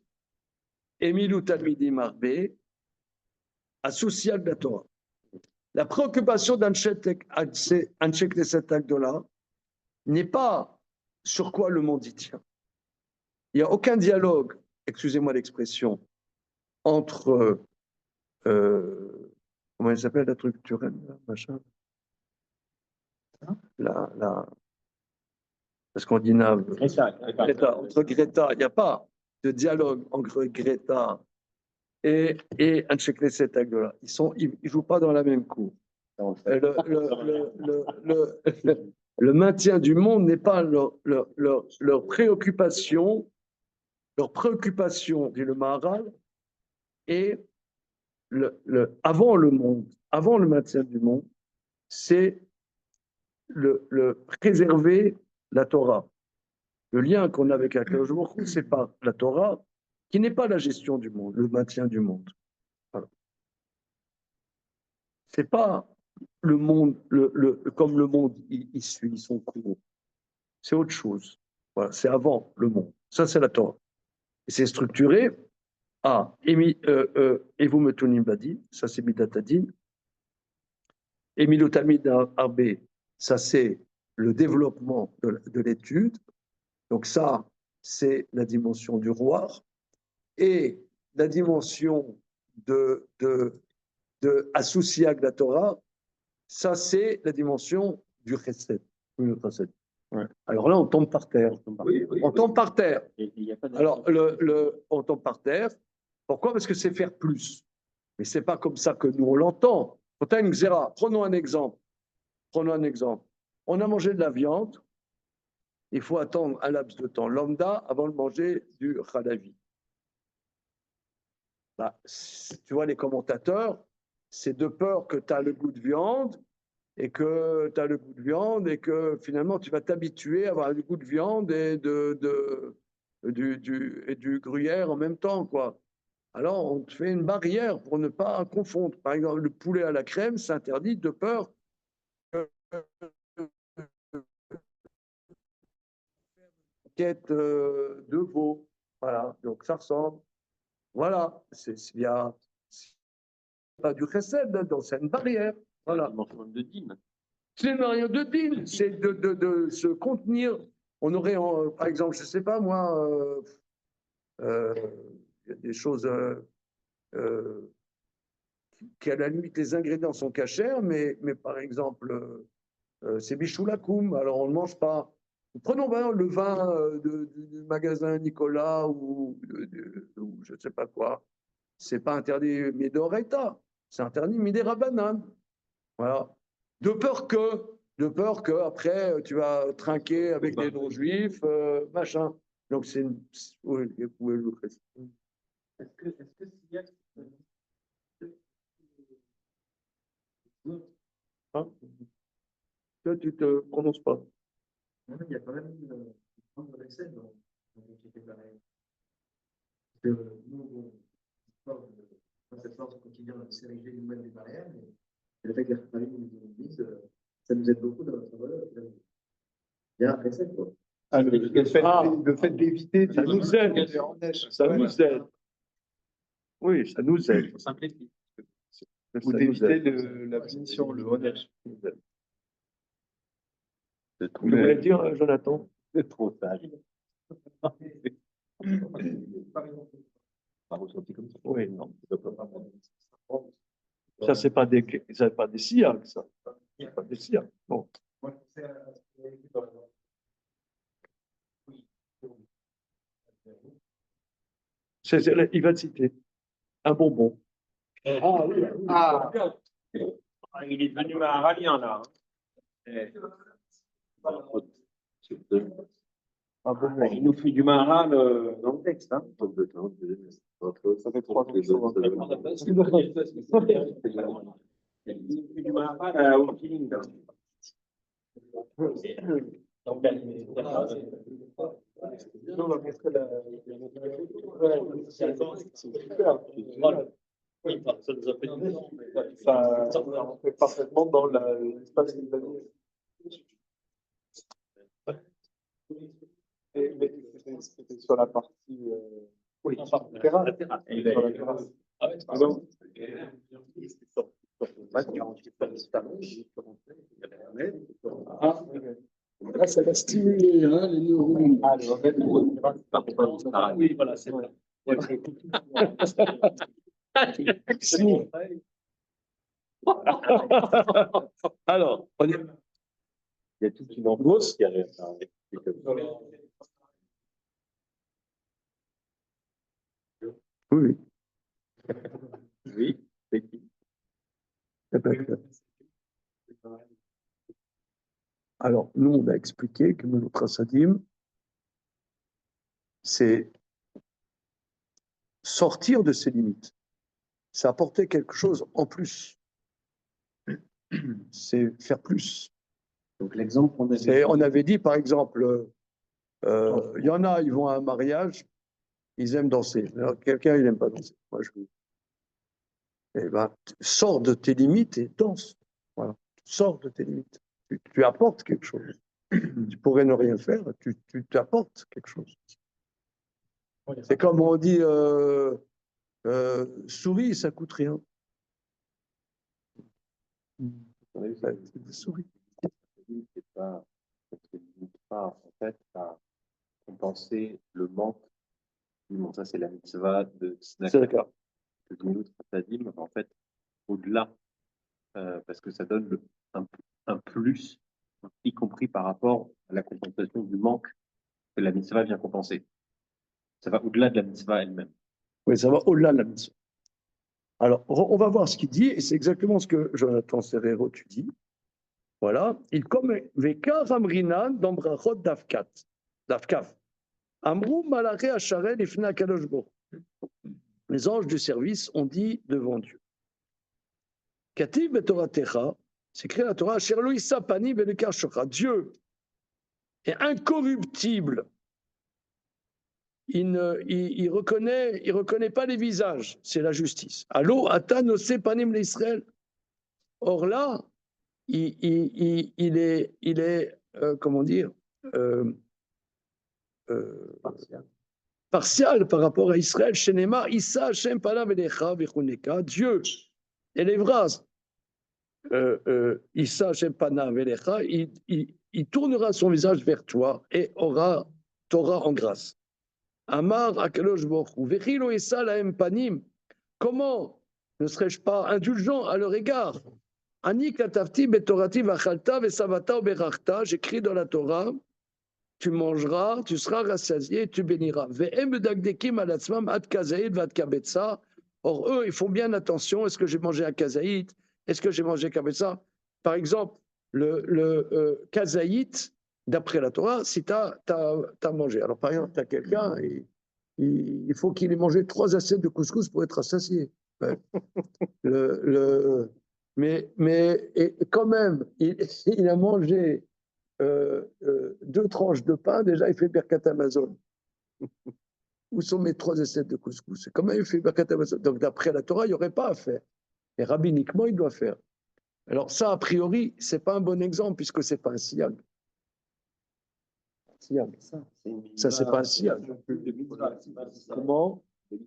Speaker 1: Emilu Talmidim Arbe, associé à la Torah. La préoccupation d'Anshe Knesset Agdola n'est pas sur quoi le monde y tient. Il n'y a aucun dialogue, excusez-moi l'expression, entre comment elle s'appelle la truc Turenne, machin, la scandinave, Greta, entre Greta, il n'y a pas de dialogue entre Greta et Anshe Knesset Agdola. Ils ne jouent pas dans la même cour. Le maintien du monde n'est pas leur préoccupation. Leur préoccupation, dit le Maharal, est avant le monde, avant le maintien du monde, c'est le préserver la Torah. Le lien qu'on a avec Akadosh Baruch Hu, c'est pas la Torah, qui n'est pas la gestion du monde, le maintien du monde. Voilà. C'est pas le monde, comme le monde il suit son cours. C'est autre chose. Voilà, c'est avant le monde. Ça, c'est la Torah. Et c'est structuré à Evu Metunim Badi, ça c'est Midatadin. Emilotamid Arbe, ça c'est le développement de l'étude. Donc ça, c'est la dimension du roi. Et la dimension de associée à la Torah, ça c'est la dimension du chesed. Ouais. Alors là, on tombe par terre. On tombe par terre. Alors, on tombe par terre. Pourquoi? Parce que c'est faire plus. Mais ce n'est pas comme ça que nous, on l'entend. Prenons un exemple. Prenons un exemple. On a mangé de la viande. Il faut attendre un laps de temps lambda avant de manger du halavi. Bah, tu vois, les commentateurs, c'est de peur que tu as le goût de viande et que tu as le goût de viande et que finalement tu vas t'habituer à avoir le goût de viande et du gruyère en même temps, quoi. Alors, on te fait une barrière pour ne pas confondre. Par exemple, le poulet à la crème, c'est interdit de peur que quête de veau. Voilà, donc ça ressemble. Voilà, il y a pas du chesed, donc c'est une barrière. Voilà. C'est une barrière de din, c'est de se contenir. On aurait, par exemple, je ne sais pas moi, il y a des choses qui, à la limite, les ingrédients sont cachers, mais par exemple, c'est bichoulakoum, alors on ne le mange pas. Prenons le vin du magasin Nicolas ou je ne sais pas quoi. C'est pas interdit Midoreta, c'est interdit Midera Banane. Voilà. De peur que après tu vas trinquer avec des non-juifs, machin. Donc c'est une. Oui,
Speaker 2: Est-ce que s'il y a
Speaker 1: hein? Toi, tu te prononces pas.
Speaker 2: il y a quand même une grande recette dans qui était pareil. Nous, dans cette force au quotidien, on essaie de régler nous-mêmes des barrières, mais le fait que la famille nous dise, ça nous aide beaucoup dans notre valeur. Il y a un recette, quoi.
Speaker 6: Ah, le fait d'éviter
Speaker 1: Ça nous aide. Ça nous aide. Oui, ça nous aide.
Speaker 6: ou d'éviter la punition, le honneur.
Speaker 1: Tu voulais dire, Jonathan?
Speaker 3: C'est trop sage.
Speaker 1: Oui, non. Ça, c'est pas des siacs, ça. C'est pas des siacs. Non. Il va te citer un bonbon.
Speaker 2: Ah oui. Ah, il est devenu maharalien, là. Il nous fait du maharal dans le texte. Hein.
Speaker 6: Ça fait 3 ans que je vois.
Speaker 2: Il nous fait du maharal au feeling.
Speaker 6: On va montrer
Speaker 7: Oui, ça nous a fait
Speaker 6: ça rentrait parfaitement dans l'espace libanais. Mais c'était sur la partie terrasse. Sur la terrasse.
Speaker 1: Là, ça va stimuler les neurones.
Speaker 7: Oui, voilà, c'est vrai.
Speaker 1: Alors,
Speaker 3: Il y a toute une embauche qui arrive.
Speaker 1: oui.
Speaker 3: Oui, c'est qui?
Speaker 1: Alors, nous, on a expliqué que notre Hasadim, c'est sortir de ses limites. c'est apporter quelque chose en plus. C'est faire plus.
Speaker 2: Donc l'exemple qu'on avait
Speaker 1: On avait dit, par exemple, il y en a, ils vont à un mariage, ils aiment danser. Alors, quelqu'un, il n'aime pas danser. Moi, eh ben, sors de tes limites et danse. Voilà. Sors de tes limites. Tu apportes quelque chose. Tu pourrais ne rien faire, tu t'apportes quelque chose. C'est comme on dit, souris, ça coûte rien. Souris.
Speaker 4: Ça te limite pas, en fait, à compenser le manque. Bon, ça, c'est la mitzvah de
Speaker 1: C'est
Speaker 4: Tzedaka,
Speaker 1: d'accord.
Speaker 4: de Gmilut Chassadim, en fait, au-delà, parce que ça donne un plus, y compris par rapport à la compensation du manque que la mitzvah vient compenser. Ça va au-delà de la mitzvah elle-même.
Speaker 1: Oui, ça va au-delà de la mission. Alors, on va voir ce qu'il dit, et c'est exactement ce que Jonathan Serrero, tu dis. Voilà. Il comme Vekar Amrinan dans Brachot Davkaf. Amrou Malaché Acharel Ifna Kadosh Bo. Les anges du service ont dit devant Dieu. Kativ Betoratecha, c'est écrit la Torah, Sherlo Issa Pani Belekar Shocha. Dieu est incorruptible. Il ne reconnaît pas les visages, c'est la justice. Allo Ata Nosé Panim l'Israël. Or là, il est comment dire, partial par rapport à Israël. Shenema, Issa Hashem Panav Elecha Vechuneka. Dieu élèvera Issa Hashem Panav Elecha. Il tournera son visage vers toi et t'aura en grâce. Amar Akadosh Baruch Hu. Vechilo Issa Lahem Panim. Comment ne serais-je pas indulgent à leur égard? Ani katavti betorati vachalta vesavata berachta. J'écris dans la Torah, tu mangeras, tu seras rassasié, tu béniras. Ve'em dagdekim alatzmam ad kazaïd vat kabetza. Or eux, ils font bien attention. Est-ce que j'ai mangé un kazaïd? Est-ce que j'ai mangé kabetza? Par exemple, le kazaïd, d'après la Torah, si tu as mangé. Alors par exemple, tu as quelqu'un, il faut qu'il ait mangé 3 assiettes de couscous pour être rassasié. Ouais. Mais et quand même, il a mangé 2 tranches de pain, déjà il fait Birkat Amazon. Où sont mes 3 assiettes de couscous? Comment il fait Birkat Amazon? Donc d'après la Torah, il n'y aurait pas à faire. Et rabbiniquement, il doit faire. Alors ça, a priori, ce n'est pas un bon exemple puisque ce n'est pas un siyag. Ça, c'est pas un siyag. Comment?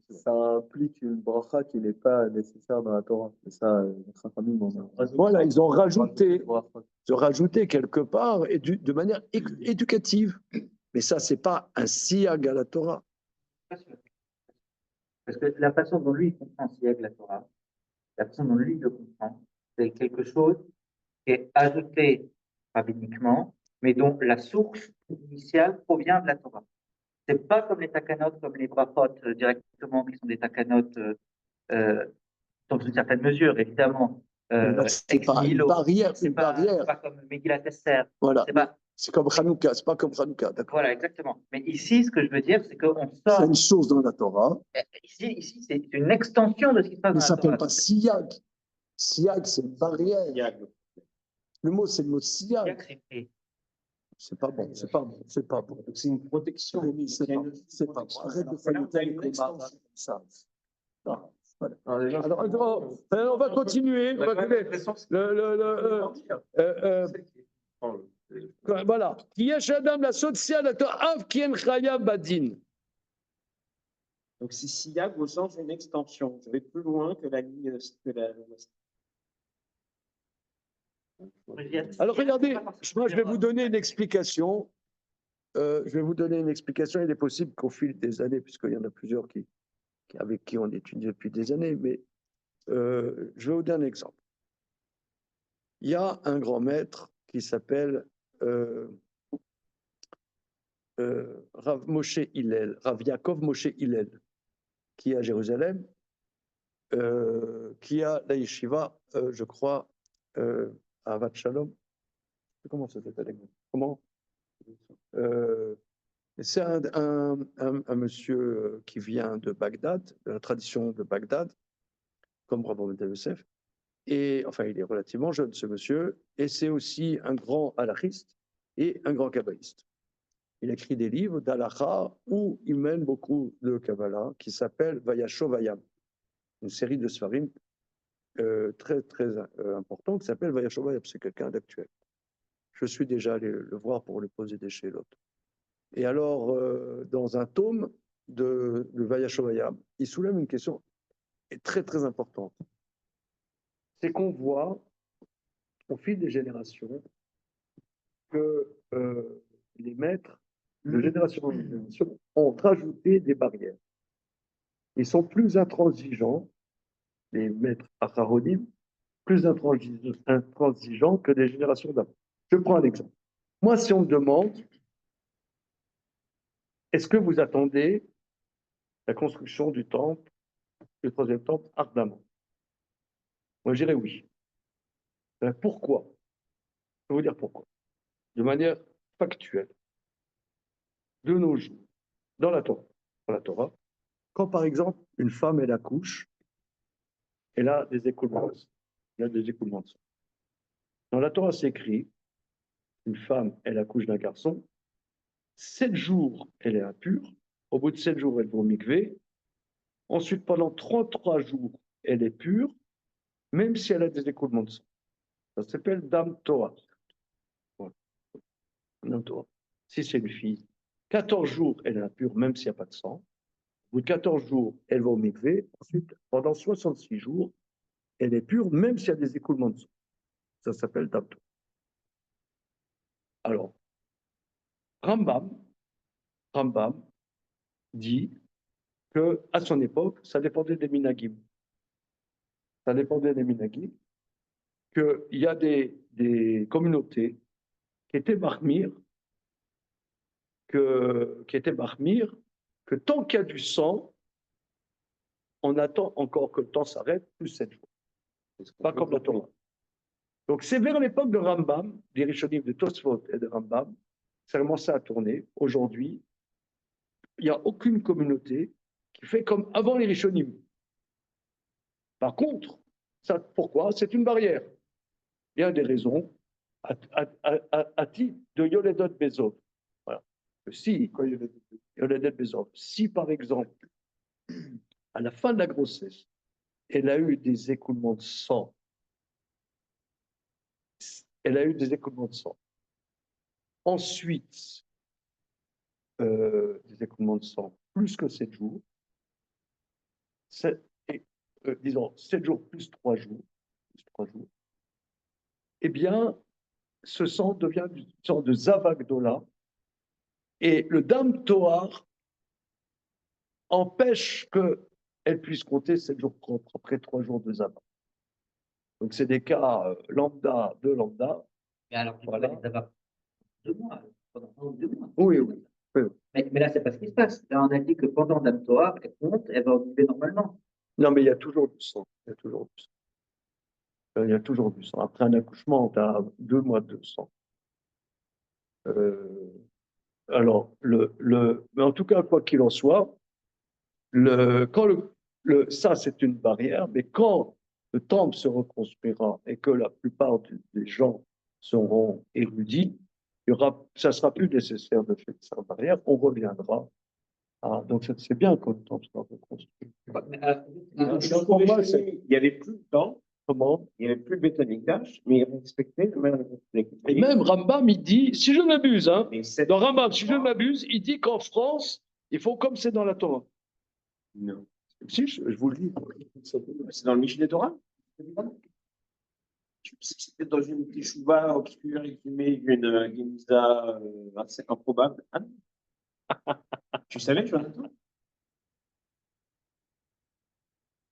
Speaker 6: Ça implique une bracha qui n'est pas nécessaire dans la Torah. Et ça, notre famille m'en a.
Speaker 1: Voilà, ils ont rajouté quelque part et de manière éducative. Mais ça, c'est pas un siyag à la Torah.
Speaker 5: Parce que la façon dont lui comprend Siag la Torah, la façon dont lui le comprend, c'est quelque chose qui est ajouté rabbiniquement, mais dont la source initiale provient de la Torah. C'est pas comme les takanot, comme les brachot directement, qui sont des takanot dans une certaine mesure, évidemment.
Speaker 1: C'est pas une barrière,
Speaker 5: c'est pas comme Megillat Esther.
Speaker 1: Voilà. C'est comme Hanouka, c'est pas comme Hanouka, d'accord.
Speaker 5: Voilà, exactement. Mais ici, ce que je veux dire, c'est qu'on sort.
Speaker 1: C'est une source dans la Torah.
Speaker 5: Ici, c'est une extension de ce qui se passe dans la Torah.
Speaker 1: Ça ne s'appelle pas siyag. Siyag, c'est une barrière. Le mot, c'est le mot siyag. C'est pas bon, c'est pas bon, c'est pas bon.
Speaker 2: C'est une protection.
Speaker 1: C'est pas bon. Arrête de faire ça. Voilà. Alors, on va continuer. Voilà.
Speaker 2: Donc c'est siyag au sens d'une extension. Je vais plus loin que la ligne
Speaker 1: Alors regardez, moi je vais vous donner une explication. Il est possible qu'au fil des années, puisqu'il y en a plusieurs avec qui on étudie depuis des années, mais je vais vous donner un exemple. Il y a un grand maître qui s'appelle Rav Moshe Hillel, Rav Yaakov Moshe Hillel, qui est à Jérusalem, qui a la yeshiva, je crois, à Avat Shalom. Comment ça s'appelle? Comment? C'est un monsieur qui vient de Bagdad, de la tradition de Bagdad, comme Rabban Ben Yosef. Et enfin, il est relativement jeune, ce monsieur, et c'est aussi un grand halachiste et un grand kabbaliste. Il écrit des livres d'halakha où il mène beaucoup de Kabbalah qui s'appelle Vayasho Vayam, une série de Sfarim très très important qui s'appelle Vayasho Vayam. C'est quelqu'un d'actuel. Je suis déjà allé le voir pour lui poser des chélotes. Et alors, dans un tome de Vayasho Vayam, il soulève une question très très importante. C'est qu'on voit au fil des générations que les maîtres de génération en génération ont rajouté des barrières. Ils sont plus intransigeants, les maîtres acharonim, plus intransigeants que des générations d'avant. Je prends un exemple. Moi, si on me demande, est-ce que vous attendez la construction du temple, du troisième temple, ardemment? Moi, je dirais oui. Pourquoi? Je vais vous dire pourquoi. De manière factuelle. De nos jours, dans la Torah, quand par exemple une femme elle accouche, elle a des écoulements. Il y a des écoulements de sang. Dans la Torah, c'est écrit, une femme, elle accouche d'un garçon, 7 jours, elle est impure, au bout de 7 jours, elle va au mikvé, ensuite, pendant 33 jours, elle est pure, même si elle a des écoulements de sang. Ça s'appelle Dam Torah. Voilà. Dam Torah. Si c'est une fille, 14 jours, elle est impure, même s'il n'y a pas de sang. Au bout de 14 jours, elle va au mikvé, ensuite, pendant 66 jours, elle est pure, même s'il y a des écoulements de sang. Ça s'appelle Dam Torah. Alors, Rambam dit que à son époque, ça dépendait des minagim. Ça dépendait des minagim, qu'il y a des communautés qui étaient marmir, que tant qu'il y a du sang, on attend encore que le temps s'arrête, plus 7 jours. Pas comme la Torah. Donc c'est vers l'époque de Rambam, des Rishonim de Tosfot et de Rambam, ça a commencé à tourner. Aujourd'hui, il n'y a aucune communauté qui fait comme avant les Rishonim. Par contre, ça, pourquoi? C'est une barrière. Il y a des raisons à titre de Yoledot Bezov. Voilà. Si, Yoledot Bezov, si par exemple, à la fin de la grossesse, elle a eu des écoulements de sang, ensuite, des écoulements de sang plus que 7 jours, disons 7 jours plus 3 jours, eh bien, ce sang devient du sang de Zavagdola, et le Dam Toar empêche qu'elle puisse compter 7 jours propres après 3 jours de Zavat. Donc, c'est des cas lambda de lambda.
Speaker 5: Mais alors, tu
Speaker 1: voilà.
Speaker 5: peux les avoir 2 mois, pendant 1 ou 2 mois.
Speaker 1: Oui, oui.
Speaker 5: Mais là, c'est pas ce qui se passe. Là, on a dit que pendant Dame Torah, elle compte, elle va vivre normalement.
Speaker 1: Non, mais il y a toujours du sang. Il y a toujours du sang. Il y a toujours du sang. Après un accouchement, tu as 2 mois de sang. Alors, mais en tout cas, quoi qu'il en soit, ça, c'est une barrière, mais quand le temple se reconstruira et que la plupart des gens seront érudits, ça ne sera plus nécessaire de faire cette barrière, on reviendra. Donc, c'est bien que le temple soit reconstruit.
Speaker 2: Pour moi, il n'y avait plus de temps,
Speaker 1: Comment?
Speaker 2: il n'y avait plus de Betamikdash, mais il respectait le même.
Speaker 1: Et même Rambam, il dit, si je ne m'abuse, hein,
Speaker 2: Mais c'est-
Speaker 1: dans Rambam, si je ne m'abuse, il dit qu'en France, il faut comme c'est dans la Torah.
Speaker 4: Non.
Speaker 1: Si, je vous le dis.
Speaker 2: C'est dans le Mishneh Torah. C'était dans une teshuva obscure exhumée d'une Geniza assez improbable. Ah non. Tu savais, Jonathan?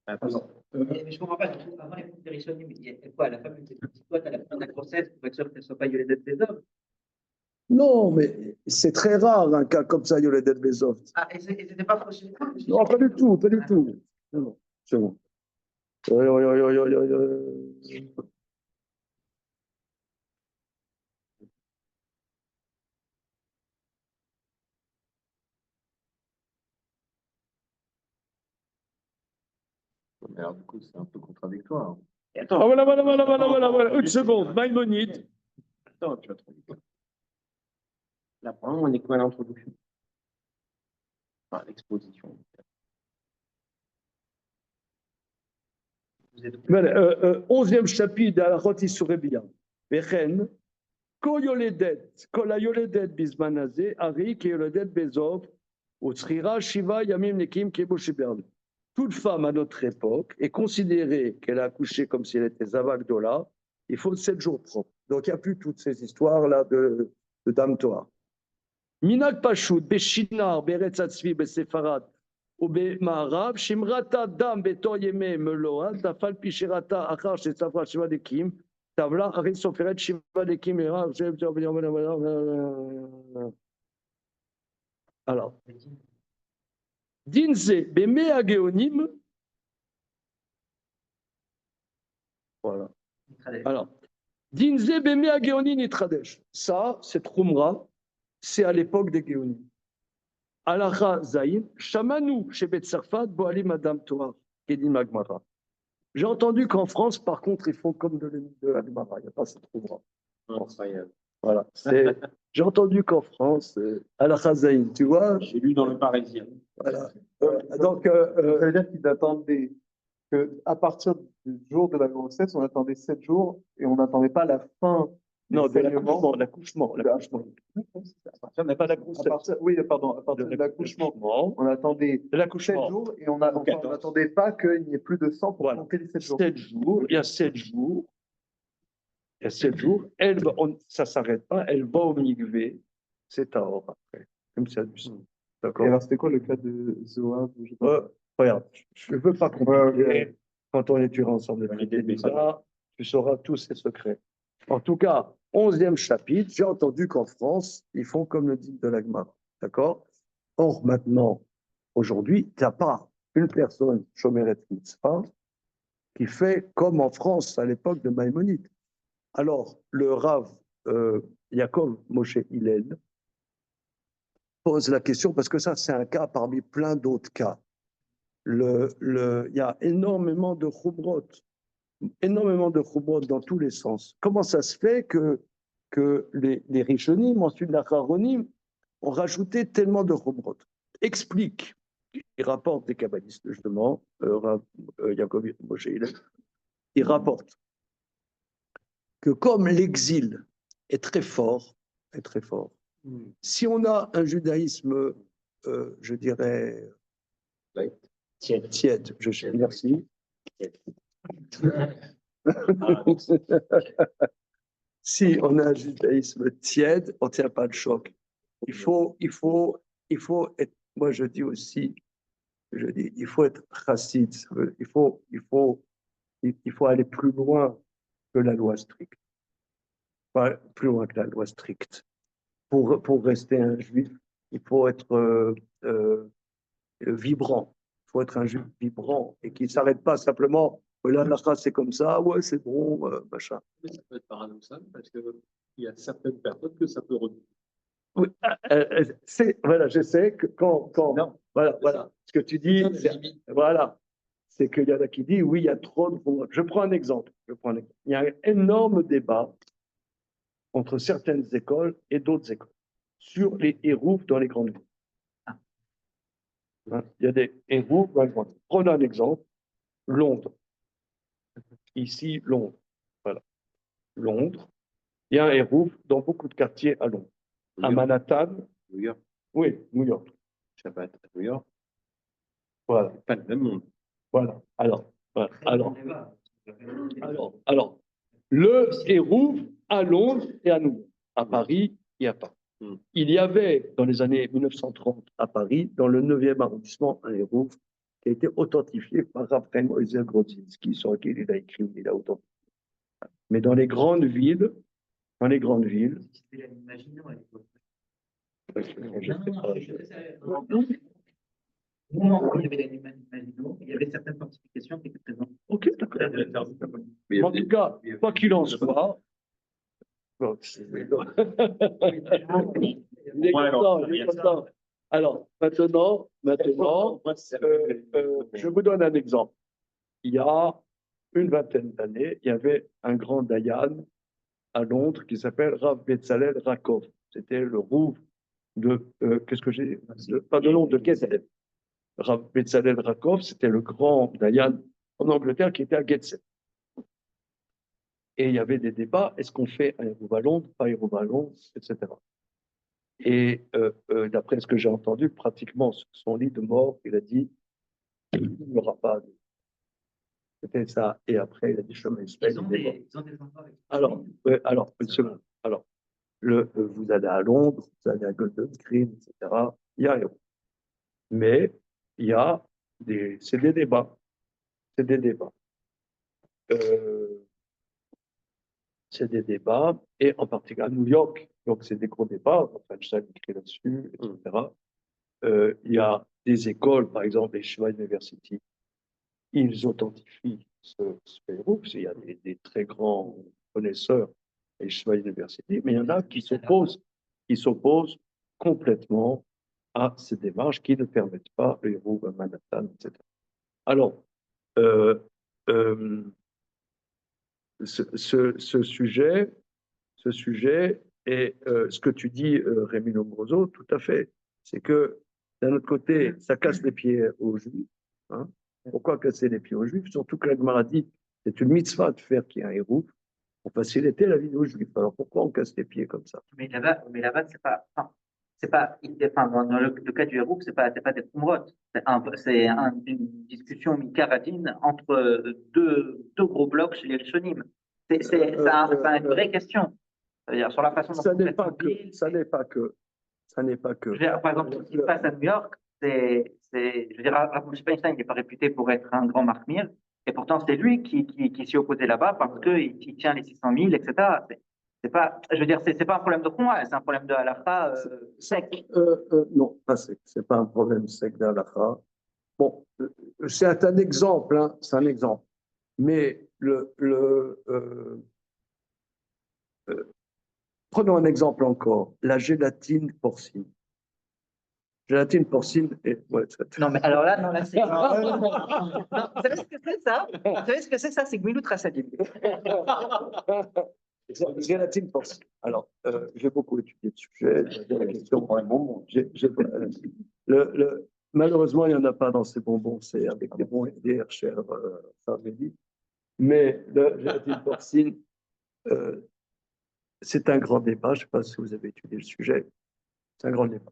Speaker 5: Mais je comprends pas. Du coup, avant les coupes Rishonim, il y a quoi? La femme, elle s'est dit, toi, à la fin de la grossesse, pour être sûr qu'elle ne soit pas violée des hommes.
Speaker 1: Non, mais c'est très rare un cas comme ça, Yoledet Bezov.
Speaker 5: Ah, et c'était pas fauché.
Speaker 1: Non, pas du tout, pas du tout. Non, c'est bon.
Speaker 3: Mais alors, du coup, c'est un peu contradictoire.
Speaker 2: Et
Speaker 1: Ah,
Speaker 2: attends,
Speaker 1: voilà. Une seconde, Maïmonide.
Speaker 2: attends, tu vas trop vite. Là, pour le moment, on est quoi à l'introduction? Enfin, l'exposition. Vous êtes où?
Speaker 1: 11e chapitre d'Alachot Isurebia. Vechen, Ko yoledet, Kol hayoledet bizman hazeh, Ari ki yoledet bezov, Utzchira Shiva Yamim Nekim Kebo Shibern. Toute femme à notre époque est considérée qu'elle a accouché comme si elle était Zavagdola, il faut 7 jours propres. Donc il n'y a plus toutes ces histoires-là de Dame Torah. Minag Pashut, Beshinar, Beretz Atzvi, Besefarad, ou Bemarav, Shimrata Dam Betor Yeme Meloa, Tafal Pishirata Achar Shetsafra Shiva Dekim, Tavla Arin Soferet Shiva Dekim, alors, Dinze, Beme Ageonim, voilà. Alors, Dinze, Beme Ageonim Nitradesh. Ça, c'est Trumra, c'est à l'époque des Géonim. Alacha Zaïn, Shamanou, chez Betsarfat, Boali Madame Torah, Kedim Agmara. J'ai entendu qu'en France, par contre, ils font comme de Agmara, il n'y a pas cette Trumra.
Speaker 2: Incroyable.
Speaker 1: Voilà. J'ai entendu qu'en France, Alacha Zaïn, tu vois.
Speaker 2: J'ai lu dans le Parisien.
Speaker 1: Voilà. Donc,
Speaker 6: Ça veut dire qu'ils attendaient qu'à partir du jour de la grossesse, on attendait 7 jours et on n'attendait pas la fin
Speaker 1: non,
Speaker 6: du
Speaker 1: de
Speaker 6: saignement.
Speaker 1: l'accouchement.
Speaker 6: À partir de la grossesse. Oui, pardon, à partir de l'accouchement. On attendait
Speaker 1: De
Speaker 6: 7
Speaker 1: l'accouchement.
Speaker 6: jours et on n'attendait pas qu'il n'y ait plus de sang pour
Speaker 1: Voilà.
Speaker 6: compter les 7 jours.
Speaker 1: 7 jours, il y a 7 jours. Il y a 7 jours, ça ne s'arrête pas, elle va au migvé, c'est à or après, comme ça du sang.
Speaker 6: Et
Speaker 1: D'accord.
Speaker 6: alors, c'était quoi le cas de Zohar?
Speaker 1: Regarde, je ne veux pas compliquer.
Speaker 6: Ouais.
Speaker 1: Quand on étudiera ensemble ça, tu sauras tous ces secrets. En tout cas, 11e chapitre, j'ai entendu qu'en France, ils font comme le dit de l'Agmara. D'accord. Or, maintenant, aujourd'hui, il n'y a pas une personne, Shomeret Mitzvah, qui fait comme en France à l'époque de Maïmonide. Alors, le Rav Yaakov Moshe Hillel pose la question, parce que ça, c'est un cas parmi plein d'autres cas. Il y a énormément de chumrot dans tous les sens. Comment ça se fait que les Rishonim, ensuite les Acharonim, ont rajouté tellement de chumrot? Explique. Il rapporte des kabbalistes, justement, Rav Yaakov Moshe Hillel, il rapporte que comme l'exil est très fort, si on a un judaïsme, je dirais, tiède, merci. Si on a un judaïsme tiède, on ne tient pas de choc. Il faut être, moi je dis aussi, il faut être chassid, il faut aller plus loin que la loi stricte. Pas plus loin que la loi stricte. Pour rester un juif, il faut être vibrant. Il faut être un juif vibrant et qui ne s'arrête pas simplement, là, la phrase c'est comme ça, ouais, c'est bon, machin.
Speaker 7: Mais ça peut être paradoxal parce qu'il y a certaines personnes que ça peut retenir.
Speaker 1: Oui, voilà, je sais que quand voilà, ce que tu dis, voilà, c'est qu'il y en a qui disent, oui, il y a trop de... Je prends un exemple. Il y a un énorme débat entre certaines écoles et d'autres écoles sur les héroufs dans les grandes villes. Hein, il y a des héroufs dans les grandes villes. Prenons un exemple, Londres. Ici, Londres. Voilà. Londres. Il y a un hérouf dans beaucoup de quartiers à Londres. À Manhattan.
Speaker 4: New York.
Speaker 1: Oui, New York.
Speaker 4: Shabbat à New York.
Speaker 1: Voilà.
Speaker 4: Pas le même monde.
Speaker 1: Voilà. Alors, le hérouf à Londres et à New York. À Paris, il n'y a pas. Il y avait, dans les années 1930, à Paris, dans le 9e arrondissement, un hérouf qui a été authentifié par Raphaël Moïse Grodzinski, sur lequel il a écrit, il a authentifié. Mais dans les grandes villes,
Speaker 5: C'était l'Imaginons à l'époque.
Speaker 1: je sais pas.
Speaker 5: Au moment où il y avait l'Imaginons, il y avait certaines fortifications qui étaient présentes.
Speaker 1: Ok, d'accord. En tout cas, quoi qu'il en soit, il est content. Alors, maintenant, je vous donne un exemple. il y a une vingtaine d'années, il y avait un grand Dayan à Londres qui s'appelle Rav Betzalel Rakov. C'était le Rouv de, qu'est-ce que j'ai, pas de Londres, de Gateshead. Rav Betzalel Rakov, c'était le grand Dayan en Angleterre qui était à Gateshead. Et il y avait des débats, est-ce qu'on fait un Hérouv à Londres, pas Hérouv à Londres, etc. Et d'après ce que j'ai entendu, pratiquement sur son lit de mort, il a dit, il n'y aura pas de... C'était ça. Et après, il a dit, chemin
Speaker 5: Ils ont des endroits avec.
Speaker 1: alors, une seconde. Alors, vous allez à Londres, vous allez à Golders Green, etc. Il y a Hérouv. Mais il y a c'est des débats. C'est des débats. C'est des débats, et en particulier à New York, donc c'est des gros débats, enfin, je sais écrit là-dessus, etc. Il y a des écoles, par exemple, les Shiva University, ils authentifient ce Hérouv, il y a des très grands connaisseurs des Shiva University, mais il y en a qui s'opposent complètement à ces démarches qui ne permettent pas le Hérouv à Manhattan, etc. Alors, euh, euh, ce sujet, et ce que tu dis, Rémi Lombroso, tout à fait, c'est que d'un autre côté, ça casse les pieds aux Juifs. Hein. Pourquoi casser les pieds aux Juifs? Surtout que la Gemara dit c'est une mitzvah de faire qu'il y ait un héros pour faciliter la vie aux Juifs. Alors pourquoi on casse les pieds comme ça?
Speaker 5: Mais là-bas, c'est pas, enfin, dans le cas du Hérouf, c'est pas des Khumrot. Une discussion mi-caradine entre deux gros blocs chez les Rishonim. C'est une vraie question. C'est-à-dire sur la façon dont
Speaker 1: Ça
Speaker 5: on
Speaker 1: n'est
Speaker 5: traite
Speaker 1: pas
Speaker 5: une
Speaker 1: que,
Speaker 5: ville.
Speaker 1: ça n'est pas que, ça n'est pas que.
Speaker 5: Je veux dire, par exemple, ce qui se passe à New York, je veux dire, Rav Moshe Feinstein n'est pas réputé pour être un grand marmire, et pourtant c'est lui qui s'y opposait là-bas parce qu'il tient les 600 000, etc. C'est pas, je veux dire, c'est pas un problème de Khumra, c'est un problème de halakha sec.
Speaker 1: Non, pas sec. C'est pas un problème sec d'Alakha. Bon, c'est un exemple, hein, c'est un exemple. Mais prenons un exemple encore, la gélatine porcine. Gélatine porcine et ouais,
Speaker 5: Non, mais alors là, non, là, c'est. Non, vous savez ce que c'est ça? Vous savez ce que c'est ça? C'est Gmilut Rasadim.
Speaker 1: gélatine porcine. Alors, j'ai beaucoup étudié le sujet. La question, malheureusement, il n'y en a pas dans ces bonbons. C'est avec des bons des cher Sarmedi. Mais la gélatine porcine, c'est un grand débat. Je ne sais pas si vous avez étudié le sujet. C'est un grand débat.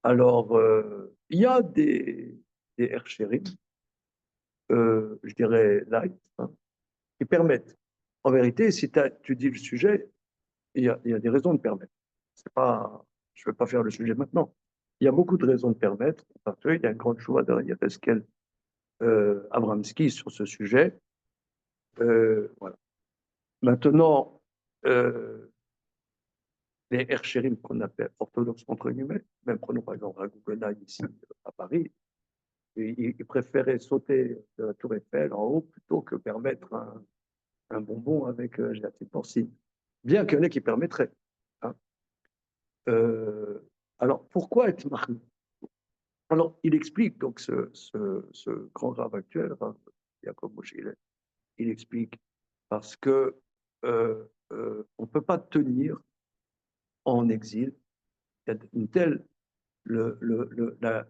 Speaker 1: Alors, il y a des Herchérim, je dirais light, hein, qui permettent. En vérité, si tu dis le sujet, il y a des raisons de permettre. C'est pas, je ne veux pas faire le sujet maintenant. Il y a beaucoup de raisons de permettre. En particulier, il y a un grand choix de Yabeskel Abramski sur ce sujet. Voilà. Maintenant, les Herchérim qu'on appelle orthodoxes entre guillemets, même prenons par exemple à Guggenheim ici à Paris, ils préféraient sauter de la Tour Eiffel en haut plutôt que permettre un bonbon avec gélatine porcine. Bien qu'il y en ait qui permettraient. Hein. Alors, pourquoi être marié? Alors, il explique, donc, ce grand rave actuel, Jacob Moshe, il explique parce que on ne peut pas tenir en exil. Il y a une telle,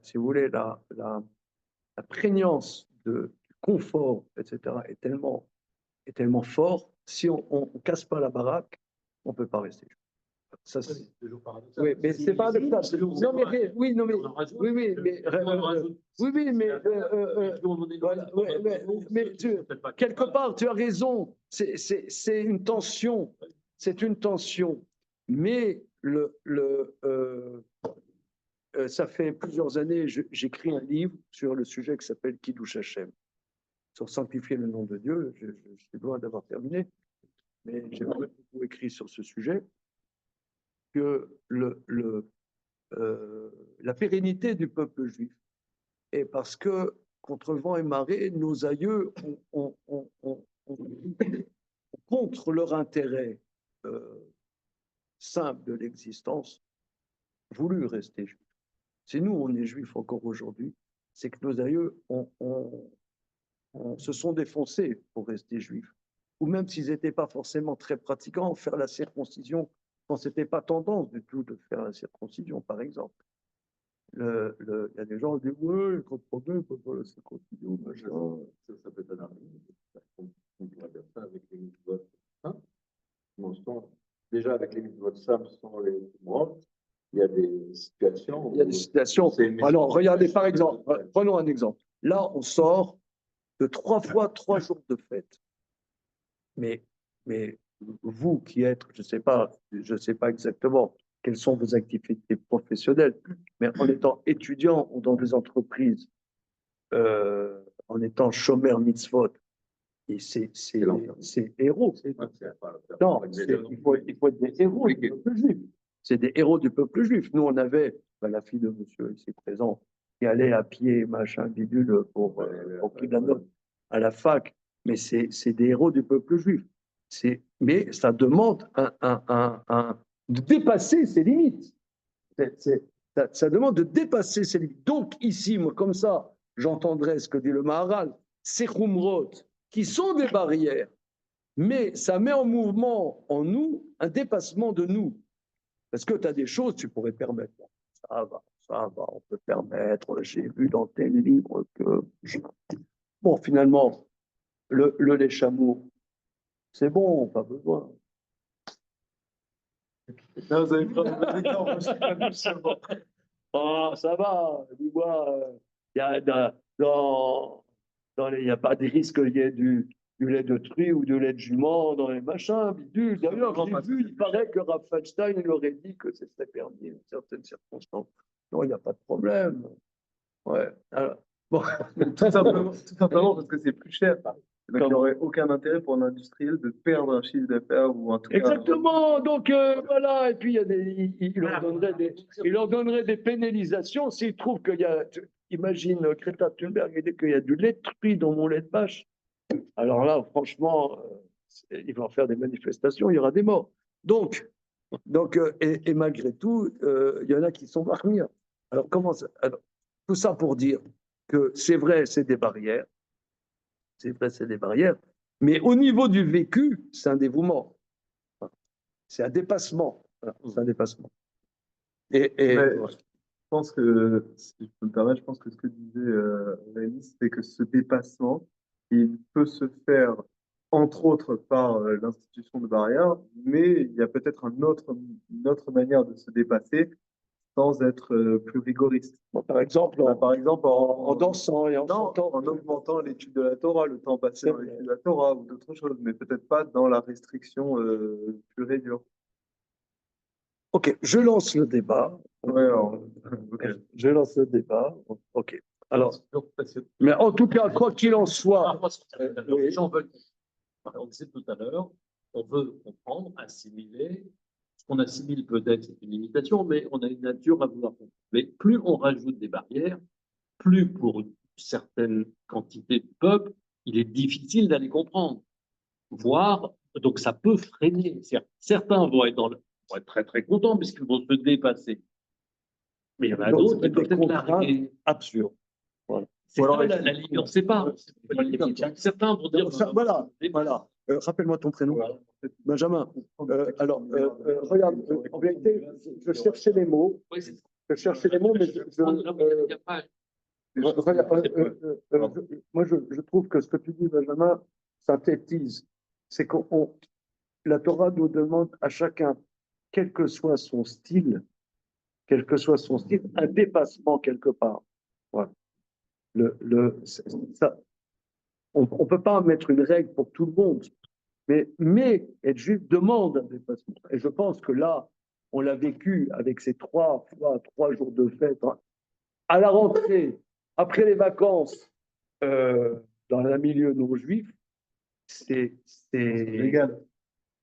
Speaker 1: si vous voulez, la prégnance du confort, etc., est tellement fort, si on ne casse pas la baraque, on ne peut pas rester. Ça, c'est toujours paradoxal. Oui, mais c'est paradoxal. Non, mais oui, non, mais oui, oui, mais oui, oui, mais mais quelque part, tu as raison. C'est une tension. C'est une tension. Mais ça fait plusieurs années, j'écris un livre sur le sujet qui s'appelle Kiddush Hashem, sur sanctifier le nom de Dieu. Je suis loin d'avoir terminé, mais j'ai beaucoup écrit sur ce sujet, que la pérennité du peuple juif. Et parce que, contre vent et marée, nos aïeux ont contre leur intérêt simple de l'existence, voulu rester juifs. Si nous, on est juifs encore aujourd'hui, c'est que nos aïeux se sont défoncés pour rester juifs. Ou même s'ils n'étaient pas forcément très pratiquants, faire la circoncision quand ce n'était pas tendance du tout de faire la circoncision, par exemple. Il y a des gens qui disent ouais, il problème, pas faire la circoncision, machin.
Speaker 3: Ça peut être un argument. On pourrait dire ça avec les mitzvot simples. Déjà, avec les mitzvot simples, sans les mots, il y a des situations.
Speaker 1: Il y a des situations. Alors, regardez, par exemple, prenons un exemple. Là, on sort de 3 fois 3 jours de fête. Mais vous qui êtes, je sais pas exactement quelles sont vos activités professionnelles, mais en étant étudiant ou dans des entreprises, en étant chômeur mitzvot, et c'est héros. Non, il faut être des héros du peuple juif. C'est des héros du peuple juif. Nous, on avait la fille de monsieur ici présent qui allait à pied, machin, bidule, pour qu'il la note à la fac. Mais c'est des héros du peuple juif. Mais ça demande de dépasser ses limites. Ça demande de dépasser ses limites. Donc, ici, moi, comme ça, j'entendrai ce que dit le Maharal, ces khumrot, qui sont des barrières, mais ça met en mouvement en nous un dépassement de nous. Parce que tu as des choses que tu pourrais permettre. Ça va, on peut permettre. J'ai vu dans tel livre que. Bon, finalement, le lait chameau, c'est bon, pas besoin.
Speaker 6: Non, vous avez pas de temps, moi, je suis pas venu seulement.
Speaker 1: Ah, ça va, dis-moi, il n'y a pas de risque qu'il y ait du lait de truie ou du lait de jument dans les machins, bidule. D'ailleurs, j'ai vu, il paraît que Raffenstein il aurait dit que c'était permis dans certaines circonstances. Non, il n'y a pas de problème. Ouais. Alors, bon.
Speaker 6: Tout simplement parce que c'est plus cher. Donc, il n'y aurait aucun intérêt pour un industriel de perdre un chiffre d'affaires ou en tout cas.
Speaker 1: Exactement. Donc, voilà. Et puis, il leur donnerait des pénalisations s'ils trouvent qu'il y a. Imagine, Greta Thunberg, il dit qu'il y a du lait de truie dans mon lait de vache. Alors là, franchement, ils vont faire des manifestations, il y aura des morts. Donc et malgré tout, il y en a qui sont parmi. Alors, tout ça pour dire que c'est vrai, c'est des barrières. C'est vrai, c'est des barrières. Mais au niveau du vécu, c'est un dévouement. C'est un dépassement. Voilà, c'est un dépassement.
Speaker 6: Mais, je pense que, si je peux me permettre, je pense que ce que disait Rémi, c'est que ce dépassement, il peut se faire, entre autres, par l'institution de barrières, mais il y a peut-être une autre manière de se dépasser sans être plus rigoriste.
Speaker 1: Bon, par exemple, en dansant et en chantant.
Speaker 6: En augmentant l'étude de la Torah, le temps passé dans l'étude de la Torah ou d'autres choses, mais peut-être pas dans la restriction pure et dure.
Speaker 1: Ok, je lance le débat.
Speaker 6: Ouais, alors, okay.
Speaker 1: Je lance le débat. Ok. Alors, mais en tout cas, quoi qu'il en soit,
Speaker 7: les gens veulent. On disait tout à l'heure, on veut comprendre, assimiler. Ce qu'on assimile peut-être, c'est une limitation, mais on a une nature à vouloir comprendre. Mais plus on rajoute des barrières, plus pour une certaine quantité de peuple, il est difficile d'aller comprendre. Voire, donc ça peut freiner. Certains vont être très très contents puisqu'ils vont se dépasser. Mais il y en a d'autres qui peuvent être largués.
Speaker 1: Absurde.
Speaker 7: Voilà. C'est ça la ligne, on ne sait pas. Certains vont dire.
Speaker 1: Voilà. Rappelle-moi ton prénom. Voilà. Benjamin. Alors, regarde, en vérité, je cherchais les mots. Je cherchais les mots, mais moi, je trouve que ce que tu dis, Benjamin, synthétise. C'est que la Torah nous demande à chacun, quel que soit son style, un dépassement quelque part. Voilà. On ne peut pas mettre une règle pour tout le monde, mais être juif demande un dépassement. Et je pense que là, on l'a vécu avec ces 3 jours de fête, hein, à la rentrée, après les vacances, dans un milieu non juif, c'est
Speaker 6: régale.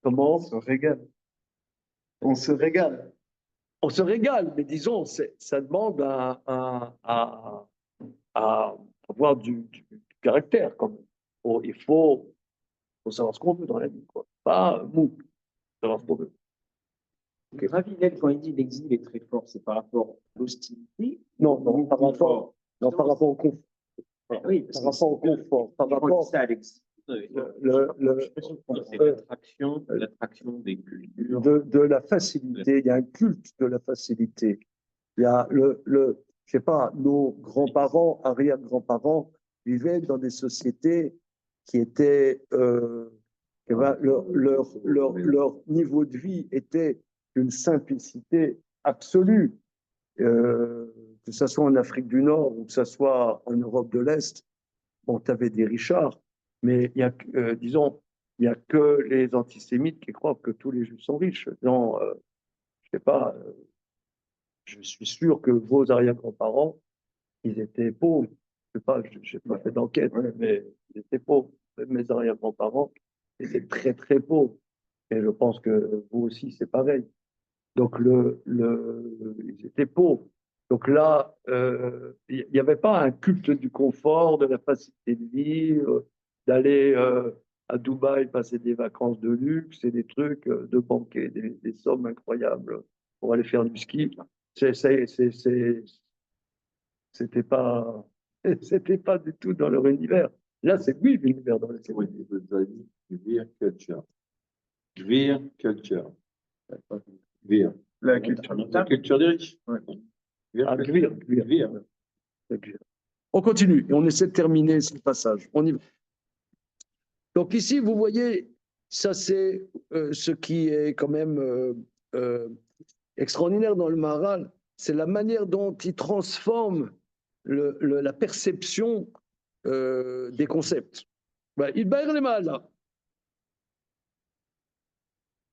Speaker 1: Comment
Speaker 6: on se régale. On se régale.
Speaker 1: On se régale, mais disons, ça demande à avoir du caractère quand même. Il faut savoir ce qu'on veut dans la vie, quoi. Pas mou, savoir ce qu'on veut.
Speaker 2: Okay. Ravinel, quand il dit l'exil est très fort, c'est par rapport à l'hostilité?
Speaker 1: Non, par rapport au conflit.
Speaker 2: Oui,
Speaker 1: par rapport au confort, par
Speaker 2: on dit
Speaker 1: rapport
Speaker 2: ça, Alex.
Speaker 4: C'est l'attraction des cultures.
Speaker 1: de la facilité. Il y a un culte de la facilité. Il y a je sais pas, nos grands-parents, arrière-grands-parents vivaient dans des sociétés qui étaient, leur niveau de vie était d'une simplicité absolue. Que ce soit en Afrique du Nord ou que ce soit en Europe de l'Est, bon, tu avais des Richards, mais il y a, disons, il n'y a que les antisémites qui croient que tous les Juifs sont riches. Non, je sais pas, je suis sûr que vos arrière-grands-parents, ils étaient pauvres. Je sais pas, je n'ai pas fait d'enquête, mais ils étaient pauvres. Même mes arrière-grands-parents étaient très, très pauvres. Et je pense que vous aussi, c'est pareil. Donc, ils étaient pauvres. Donc là, il n'y avait pas un culte du confort, de la facilité de vivre, d'aller à Dubaï passer des vacances de luxe et des trucs, de banquer des sommes incroyables pour aller faire du ski. C'était pas, c'était pas du tout dans leur univers. Là, c'est oui l'univers dans lequel.
Speaker 3: Oui, vous avez dit Vir culture. Vir culture. Vir.
Speaker 6: La culture.
Speaker 3: La culture des riches. Vir
Speaker 1: Ah,
Speaker 3: culture.
Speaker 1: Vir. On continue et on essaie de terminer ce passage. On y va. Donc ici, vous voyez, ça c'est ce qui est quand même extraordinaire dans le Maharal, c'est la manière dont il transforme la perception des concepts. Il va les Mahala.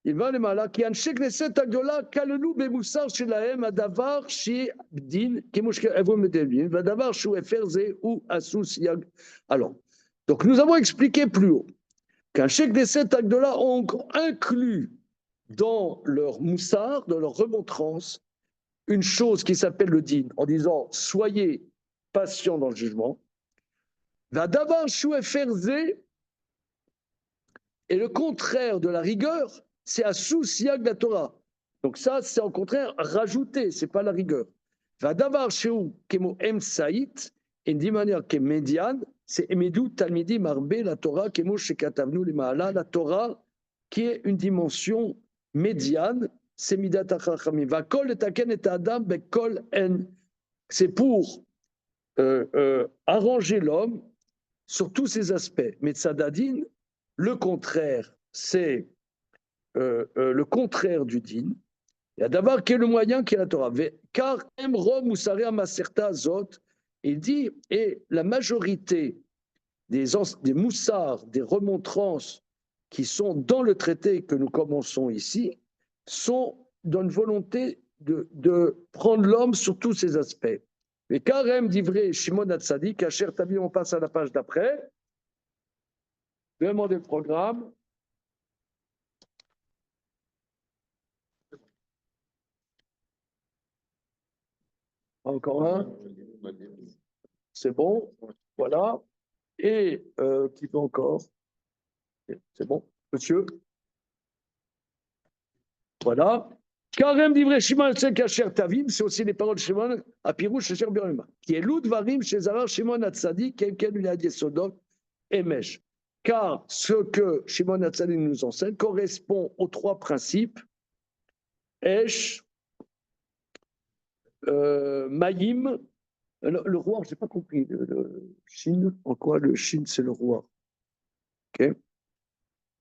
Speaker 1: Il va les Mahala qui anshek neset agdola kalelu bemoussar shelahem adavar shi din kemushke evo medelvin vadavar shu eferze ou asus yag. Alors, donc nous avons expliqué plus haut qu'un chèque des 7 agdola ont inclus dans leur moussard, dans leur remontrance, une chose qui s'appelle le din, en disant soyez patient dans le jugement. Vadavar shu eferze, et le contraire de la rigueur, c'est asus yag la Torah. Donc ça, c'est au contraire rajouter, c'est pas la rigueur. Vadavar shu kemo emsaït, et d'une manière qui est médiane, c'est Emedou Talmidi Marbe, la Torah, Kemo Shekatavnu Limaala, la Torah, qui est une dimension médiane, c'est Midat HaChachamim. Vakol et Taken et Adam, Bekol En. C'est pour arranger l'homme sur tous ses aspects. Mais Tzadadin, le contraire, c'est le contraire du din. Il y a d'abord qui est le moyen qui est la Torah. Car Emrom Moussarea Maserta Zot, il dit, et la majorité des moussards, des remontrances qui sont dans le traité que nous commençons ici, sont dans une volonté de prendre l'homme sur tous ses aspects. Mais Karem d'Ivré Shimon Hatzadik, Asher Tabi, on passe à la page d'après. Demandez le programme. Encore un. C'est bon. Voilà. Et qui peut encore? C'est bon, monsieur? Voilà. Karem d'Ivré Shimon Kasher Tavim, c'est aussi les paroles de Shimon à Pirouche chez Biruma. Qui est Loud Varim chez Zarar Shimon Hatzadi, quelqu'un lui a dit Sodok et Mesh. Car ce que Shimon Hatzadi nous enseigne correspond aux trois principes Esh, Maïm. Le roi, je n'ai pas compris. Le Shin, en quoi le Shin, c'est le roi? Ok.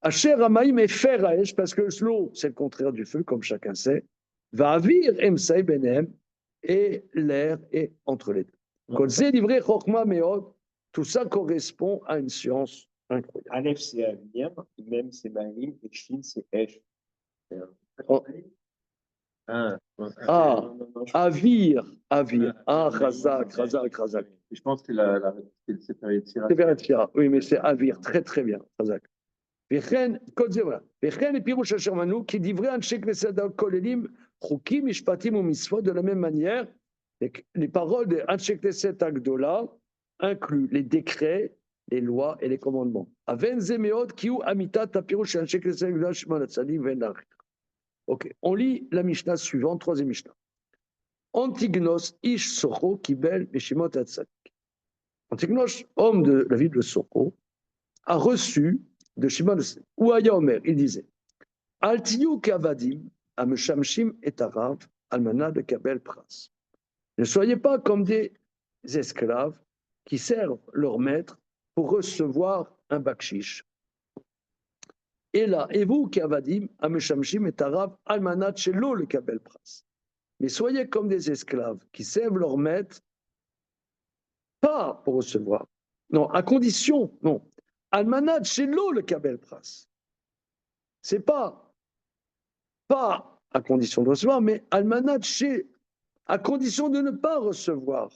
Speaker 1: Asher Amaïm et Fer Aesh, parce que l'eau, c'est le contraire du feu, comme chacun sait. Va avir Emsaï Benem, et l'air est entre les deux. Kolzé livré Chokma Meod, tout ça correspond à une science incroyable.
Speaker 2: Aleph, c'est Avir, même c'est Mahim, et Shin, c'est Esh.
Speaker 1: Avir. Razak.
Speaker 3: Je pense que c'est Péretira.
Speaker 1: C'est Péretira, oui, mais c'est Avir, très très bien, Razak. Vechen, et Pirouche Shermanou, qui dit vrai, Anshek Knesset Kolelim, Chukim, Mishpatim ou Misfot, de la même manière, les paroles de Anshek Knesset Agdola incluent les décrets, les lois et les commandements. Aven Zemeod, Kiu Amitat, Pirouche Anshek Knesset Agdola, Shimon Hatzadi, Venach. Ok, on lit la Mishnah suivante, troisième Mishnah. Antignos ish socho kibel meshimot hatzadik. Antignosh, homme de la ville de Soko, a reçu de Shimon ou Omer, il disait, Altiyu kavadim, ameshamshim et arav, almana de kabel pras. Ne soyez pas comme des esclaves qui servent leur maître pour recevoir un bakshish. Et là, et vous, Kavadim, Ameshamshim et Arav, Almanat Shelo le Kabel Pras. Mais soyez comme des esclaves qui servent leur maître, pas pour recevoir. Non, à condition, non. Almanat Shelo le Kabel Pras. C'est pas à condition de recevoir, mais Almanat Shelo, à condition de ne pas recevoir.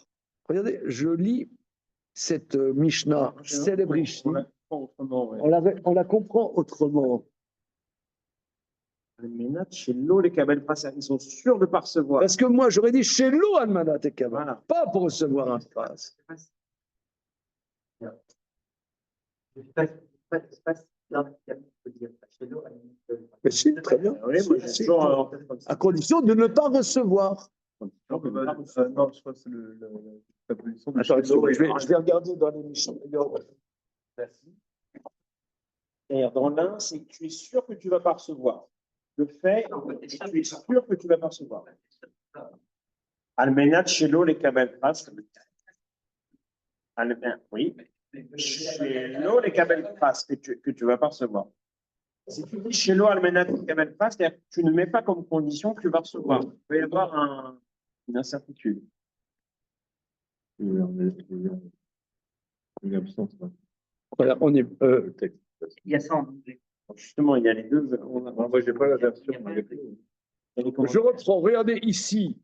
Speaker 1: Regardez, je lis cette Mishnah célèbre ici. On la comprend autrement.
Speaker 2: Ils sont sûrs de ne pas recevoir.
Speaker 1: Parce que moi, j'aurais dit chez l'eau, Almanat et Kabbalah,
Speaker 2: Voilà.
Speaker 1: pas pour recevoir un phrase. Mais si, très bien.
Speaker 2: Oui, moi, j'ai
Speaker 1: Si,
Speaker 2: toujours en tête comme ça.
Speaker 1: à condition de ne pas recevoir.
Speaker 6: Non, je crois que c'est la position de
Speaker 1: Attends,
Speaker 6: Shelo.
Speaker 1: je vais regarder dans l'émission.
Speaker 2: Et dans l'un, c'est que tu es sûr que tu ne vas pas recevoir. Le fait, c'est que tu es sûr que tu ne vas pas recevoir. Almenat Shelo les Kabel Pras. Oui. Shelo les Kabel Pras que tu ne vas pas recevoir. Si tu dis Shelo Almenat Kabel Pras, c'est-à-dire que tu ne mets pas comme condition que tu vas recevoir. Il peut y avoir une incertitude.
Speaker 3: Une absence.
Speaker 1: Voilà, on est.
Speaker 5: Il y a ça en anglais.
Speaker 2: Justement, il y a les deux.
Speaker 3: Moi, j'ai pas la version.
Speaker 1: Je reprends, regardez ici.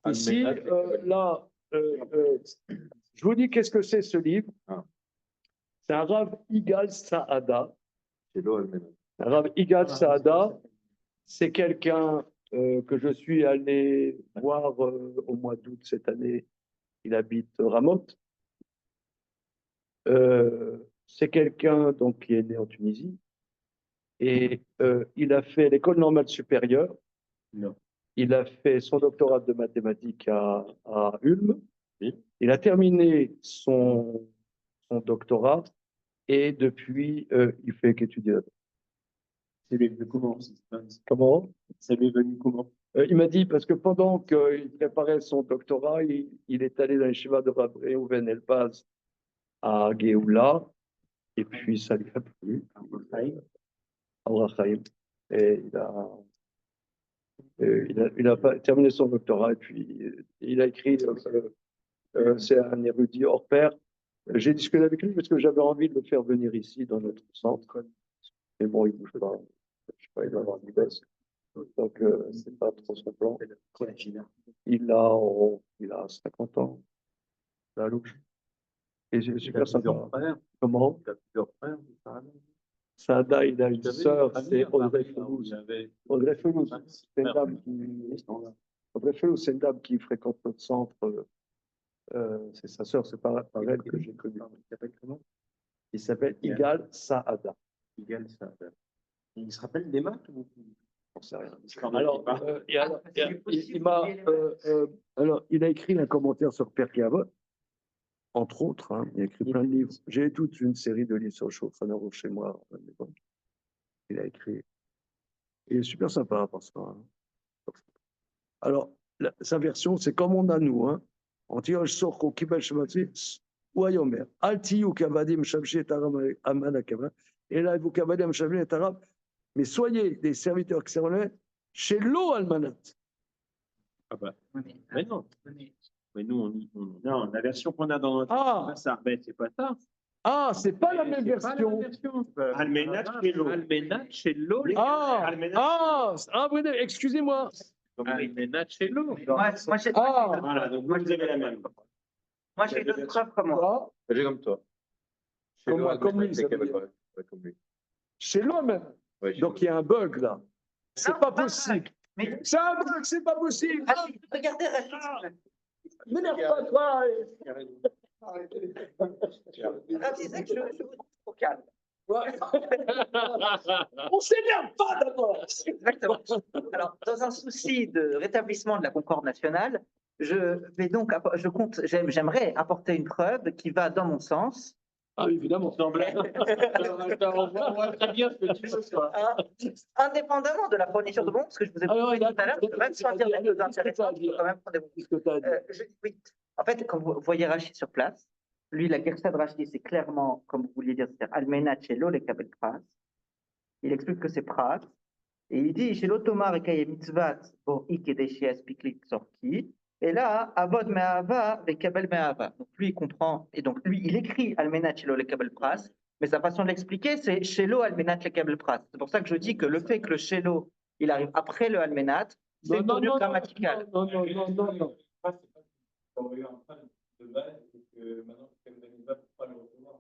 Speaker 1: Ici, là, je vous dis qu'est-ce que c'est ce livre.
Speaker 3: Ah.
Speaker 1: C'est un Rav Igal Saada.
Speaker 3: C'est l'eau, elle mène.
Speaker 1: Un Rav Igal Saada, c'est quelqu'un que je suis allé voir au mois d'août cette année. Il habite Ramoth. C'est quelqu'un donc qui est né en Tunisie et il a fait l'école normale supérieure.
Speaker 2: Non.
Speaker 1: Il a fait son doctorat de mathématiques à Ulm.
Speaker 3: Oui.
Speaker 1: Il a terminé son doctorat et depuis il fait qu'étudier.
Speaker 2: C'est lui venu comment?
Speaker 1: Comment?
Speaker 2: C'est lui venu comment?
Speaker 1: Il m'a dit parce que pendant qu'il préparait son doctorat, il est allé dans les Shiva de Rav Reuven Elbaz à Géoula, et puis ça lui a plu. Avraham Chaim. Et il a pas terminé son doctorat, et puis il a écrit, c'est un érudit hors pair. J'ai discuté avec lui parce que j'avais envie de le faire venir ici, dans notre centre. Mais bon, il ne bouge pas. Je sais pas, il va avoir une baisse. Donc, c'est pas trop son plan. Il a 50 ans. La louche. Et c'est super sympa. Comment?
Speaker 7: Il a plusieurs frères.
Speaker 1: Saada, il a une
Speaker 7: Vous avez
Speaker 1: sœur,
Speaker 7: une famille
Speaker 1: c'est
Speaker 7: à
Speaker 1: Audrey
Speaker 7: Paris, là, où
Speaker 1: Felouz.
Speaker 7: il y avait-
Speaker 1: Audrey Felouz, c'est une
Speaker 7: Merde.
Speaker 1: dame qui. Audrey Felouz, c'est une dame qui fréquente notre centre. C'est sa sœur, c'est par elle que j'ai connu.
Speaker 2: Il s'appelle comment?
Speaker 1: Il s'appelle Igal Saada.
Speaker 2: Igal Saada. Il se rappelle des maths ou?
Speaker 1: On sait rien.
Speaker 2: Alors,
Speaker 1: Il a écrit un commentaire sur Pirkei Avot, entre autres. Hein, il a écrit plein de livres. J'ai toute une série de livres sur le Shulchan Aruch chez moi. Il a écrit. Il est super sympa parce que. Alors, sa version, c'est comme on a nous. Hein. On dit Sorko Kibel Shemati ou Ayomer. Altiyu Kavadim Shamshi et Arab Amanakava. Et là, vous Kavadim Shamshi et Arab. Mais soyez des serviteurs qui servent chez l'eau Almanat.
Speaker 2: Ah bah, mais non. Mais nous, non, la version qu'on a dans notre.
Speaker 1: Ah,
Speaker 2: C'est pas ça. Ben, c'est pas ça.
Speaker 1: ah, c'est pas la même
Speaker 2: C'est pas la même
Speaker 1: version.
Speaker 2: Almenat Shelo.
Speaker 7: Almenat Shelo.
Speaker 1: Ah,
Speaker 2: Almenat-
Speaker 1: oui, excusez-moi.
Speaker 7: Almenat Shelo.
Speaker 5: Moi, j'ai
Speaker 1: Ah,
Speaker 2: Voilà, donc vous avez la même.
Speaker 5: moi, j'ai d'autres preuves comme moi.
Speaker 1: ah,
Speaker 3: J'ai comme toi.
Speaker 1: Comme moi, comme lui, ça veut dire.
Speaker 3: Comme lui.
Speaker 1: Chez l'homme.
Speaker 3: Ouais, chez
Speaker 1: Donc il y a un bug là. C'est
Speaker 5: Non,
Speaker 1: pas
Speaker 5: pas
Speaker 1: possible.
Speaker 5: Mais
Speaker 1: C'est un bug, c'est pas possible.
Speaker 5: regardez, Rachid.
Speaker 1: M'énerve pas, toi.
Speaker 5: Rachid, c'est que je vous trouve trop calme.
Speaker 1: On s'énerve pas d'abord.
Speaker 5: Exactement. Alors, dans un souci de rétablissement de la concorde nationale, je vais donc, j'aimerais apporter une preuve qui va dans mon sens.
Speaker 1: Ah, évidemment.
Speaker 2: On voit très bien ce que tu veux, toi.
Speaker 5: Indépendamment de la fourniture de bons, parce que je vous ai
Speaker 1: Alors,
Speaker 5: dit tout à l'heure, je peux même sortir des choses intéressantes, je peux quand même prendre des bons.
Speaker 1: Qu'est-ce que tu as dit?
Speaker 5: Je dis oui. En fait, quand vous voyez Rachid sur place, lui, la Gersa de Rachid, c'est clairement, comme vous vouliez dire, c'est-à-dire Almenat Shelo le Kabel Pras. Il explique que c'est Pras. Et il dit, chez l'Otomar et Kaye Mitzvat, bon, Ikedeshias Piklit Sorki. Et là, Avod Me'ava, le Kabel Me'ava. Donc lui, il comprend. Et donc lui, il écrit Almenat Shelo le Kabel Pras. Mais sa façon de l'expliquer, c'est Shelo Almenat le Kabel Pras. C'est pour ça que je dis que le fait que le Shelo, il arrive après le Almenat, c'est une tournure grammaticale.
Speaker 1: Non.
Speaker 8: aurait eu un prêtre de base et que maintenant tu fais une base pour pas le recevoir.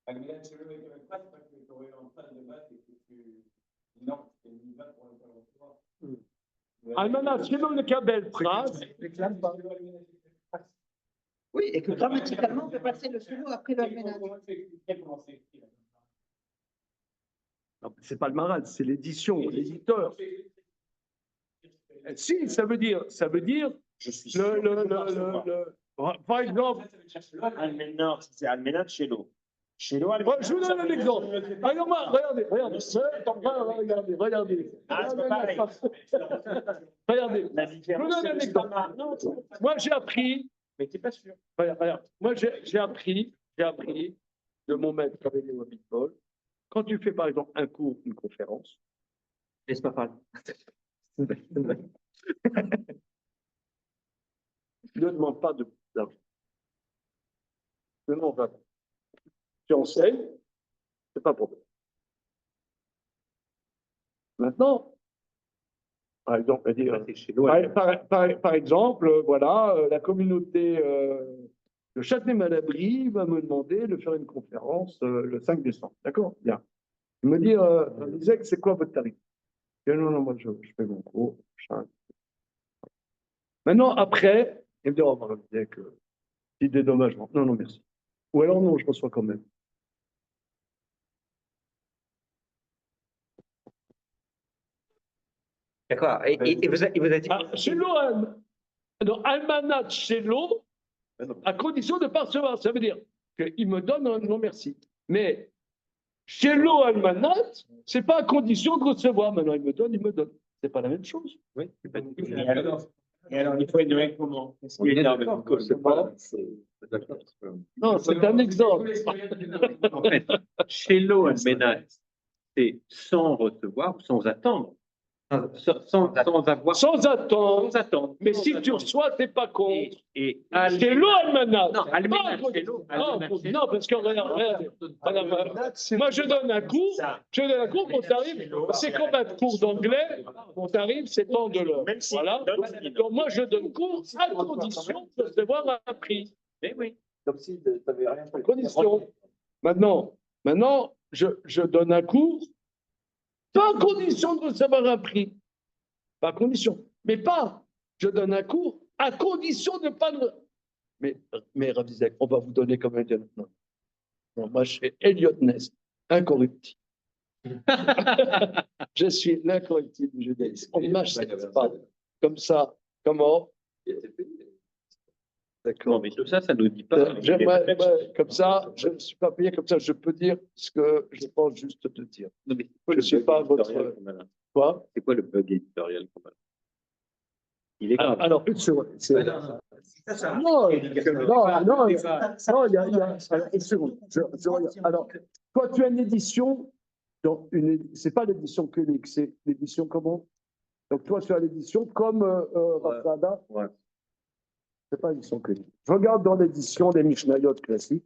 Speaker 8: Agmilan chez le mec avec pas, c'est pas que tu aurais eu un prêtre de base et que tu dis non, c'est une base pour ne pas le recevoir.
Speaker 1: Almanach, chez nous, le Kabel Pras.
Speaker 5: Oui, et que grammaticalement, on peut passer le solo après le Almenat.
Speaker 1: C'est pas le Maral, c'est l'édition, l'éditeur. Si, ça veut dire, par exemple,
Speaker 2: Almenat, c'est Almenat chez l'eau. Chez l'eau,
Speaker 1: je vous donne un exemple. Alors, moi, regardez. Regardez. Je vous donne un exemple. Moi, j'ai appris.
Speaker 2: Mais tu n'es pas sûr.
Speaker 1: Regarde. Moi, j'ai appris de mon maître avec les Wabitbol. Quand tu fais, par exemple, un cours, une conférence,
Speaker 5: Laisse pas parler.
Speaker 1: ne demande pas d'argent. Non, va. Tu enseignes, c'est pas problème. Maintenant, par exemple, par exemple, voilà, la communauté de Châtenay-Malabry va me demander de faire une conférence le 5 décembre. D'accord? Bien. Il me dit, Isaac, c'est quoi votre tarif? Non, moi, je fais mon cours. Maintenant, après, il me dit, oh, Isaac, petit dédommagement. Non, merci. Ou alors, non, je reçois quand même.
Speaker 5: D'accord. Et vous a dit.
Speaker 1: Chez l'eau, Almanach chez l'eau, à condition de ne pas recevoir. Ça veut dire qu'il me donne un non merci. Mais chez l'eau, Almanach, ce n'est pas à condition de recevoir. Maintenant, il me donne. Ce n'est pas la même chose.
Speaker 2: Oui, et alors, il faut être comment?
Speaker 3: Il est d'accord que c'est pas.
Speaker 1: Non, c'est un exemple.
Speaker 4: En fait, chez l'eau, Almenat, c'est sans recevoir, sans attendre. Sans avoir.
Speaker 1: Sans attendre.
Speaker 4: Sans attendre.
Speaker 1: Mais si tu reçois, tu n'es pas contre.
Speaker 4: Et
Speaker 1: Chez l'eau, Almanach.
Speaker 4: Non, Almenat, chez l'eau.
Speaker 1: Non, parce que regarde, moi je donne un cours, quand tu arrives, c'est comme un cours d'anglais, quand tu arrives, c'est tant de l'heure. Voilà. Donc moi je donne cours à condition de recevoir un prix.
Speaker 4: Eh oui.
Speaker 3: Comme si tu n'avais rien fait.
Speaker 1: À condition. Maintenant, je donne un cours, pas à condition de recevoir un prix. Pas à condition. Mais pas, je donne un cours à condition de ne pas le. Mais Ravizek, on va vous donner comme un dialogue. Non, moi, je suis Elliot Ness, incorruptible. Je suis l'incorruptible du judaïsme. On ne m'achète pas comme ça. Comment? D'accord.
Speaker 4: Non, mais tout ça, ça ne nous dit pas.
Speaker 1: Comme ça, je ne suis pas payé, comme ça, je peux dire ce que je pense juste de dire.
Speaker 4: Non, mais
Speaker 1: Je ne suis pas votre. Quoi?
Speaker 4: C'est quoi le bug éditorial qu'on a? Il est grave.
Speaker 1: Alors, une seconde. Non, il y a une seconde. Alors, toi, tu as une édition, c'est pas l'édition Koenig, c'est l'édition comment? Donc, toi, tu as l'édition comme Rafada.
Speaker 4: Ouais.
Speaker 1: C'est pas l'édition Koenig. Je regarde dans l'édition des Mishnayot classiques.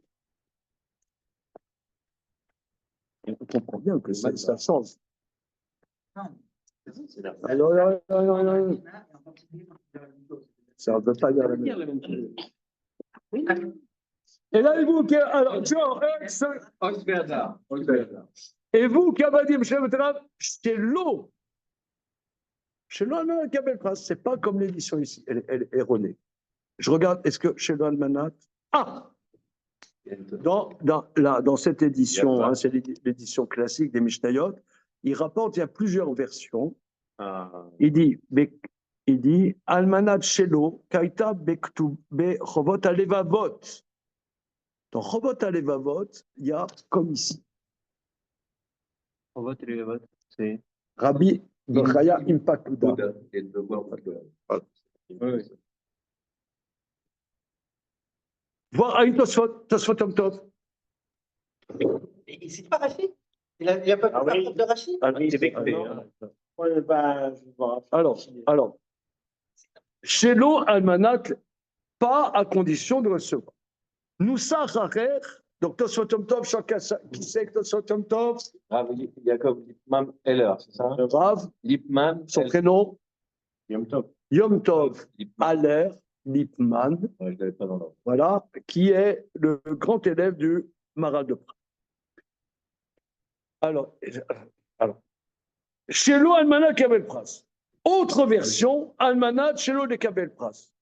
Speaker 1: On comprend bien que ça change. Alors, ça ne veut pas dire la même chose. Et là, vous, alors, et vous, Kavadim, c'est l'eau. Chez l'Almanach Kabel Pras, ce n'est pas comme l'édition ici, elle est erronée. Je regarde, est-ce que chez l'Almanach. Dans cette édition, hein, c'est l'édition classique des Mishnayot, il rapporte, il y a plusieurs versions. Il dit, mais il dit Almanat Shelo, Kaita Bektub, Be Chovot Alevavot. Dans Chovot Alevavot, il y a comme ici.
Speaker 4: C'est
Speaker 1: Rabbi Bechaya Impakuda.
Speaker 3: Bouddha et le devoir de
Speaker 4: oui.
Speaker 1: Voir Aït Tosfot Tom Tov.
Speaker 5: Et c'est pas Rachid? Il a pas
Speaker 2: Ah
Speaker 5: fait
Speaker 2: oui.
Speaker 5: la faute de Rachid?
Speaker 4: C'est vexé.
Speaker 2: non. Moi, je vais voir.
Speaker 1: Alors, Shelo Almanat, pas à condition de recevoir. Nous Sacharer, donc Tosfot Tom Tov, chacun qui sait que Tosfot Tom Tov,
Speaker 3: Rav Jacob Lippmann Heller, c'est ça?
Speaker 1: Rav,
Speaker 3: Lippmann,
Speaker 1: son prénom,
Speaker 2: Yom Tov.
Speaker 1: Yom Tov
Speaker 3: Lippmann.
Speaker 1: Aller Lippmann,
Speaker 3: Ouais, je l'avais pas dans l'ordre.
Speaker 1: voilà, qui est le grand élève du Maral de Prague. Alors, Shelo Almanat Kabel Pras. Autre version, Almanat Shelo de Kabel Pras.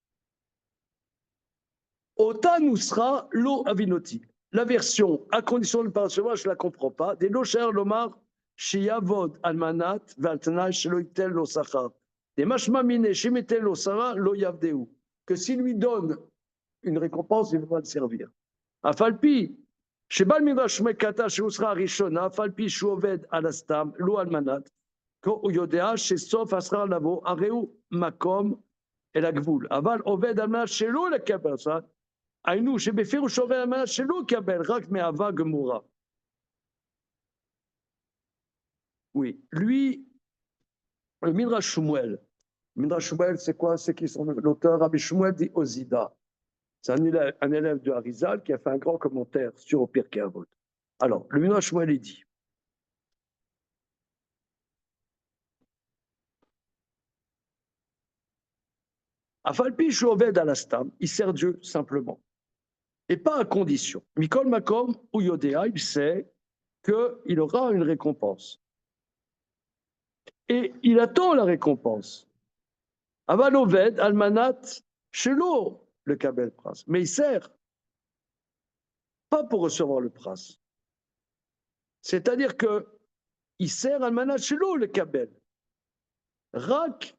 Speaker 1: Ota Nusra Lo Avinoti. La version, à condition de ne pas recevoir, je ne la comprends pas. Des Lo Sher Lomar Sheyavod Almanat Valtana Shelo Itel Lo Sachar. Des Mashma Mine Shemetel Lo Sara Lo Yavdeu. Que s'il lui donne une récompense, il ne va pas le servir. Afalpi, Shebal Midrash Mekata Sheusra Rishona, Afalpi Shuoved Alastam, Lo Almanat, Ko Uyodea, Shesof Asra Lavo, Areu Makom, El Agvul. Aval Oved Almanat Shelo le Kabel, ça. Aïnou, Shebefiru Shoved Almanat Shelo Kabel, Rak Me'ava Gemura. Oui, lui, le Midrash Shmuel. Midrash Shmuel, c'est quoi? C'est qui sont l'auteur? Rabbi Shmuel dit Ozida. C'est un élève de Harizal qui a fait un grand commentaire sur Pirkei Avot. Alors, le Midrash Shmuel il dit Afalpi Shoved Alastam, il sert Dieu simplement. Et pas à condition. Mikol Makom ou Yodea, il sait qu'il aura une récompense. Et il attend la récompense. Aval Oved, Almanat, Shelo, le Kabel Pras. Mais il sert pas pour recevoir le Pras. C'est-à-dire que il sert Almanat Shelo, le Kabel. Rak,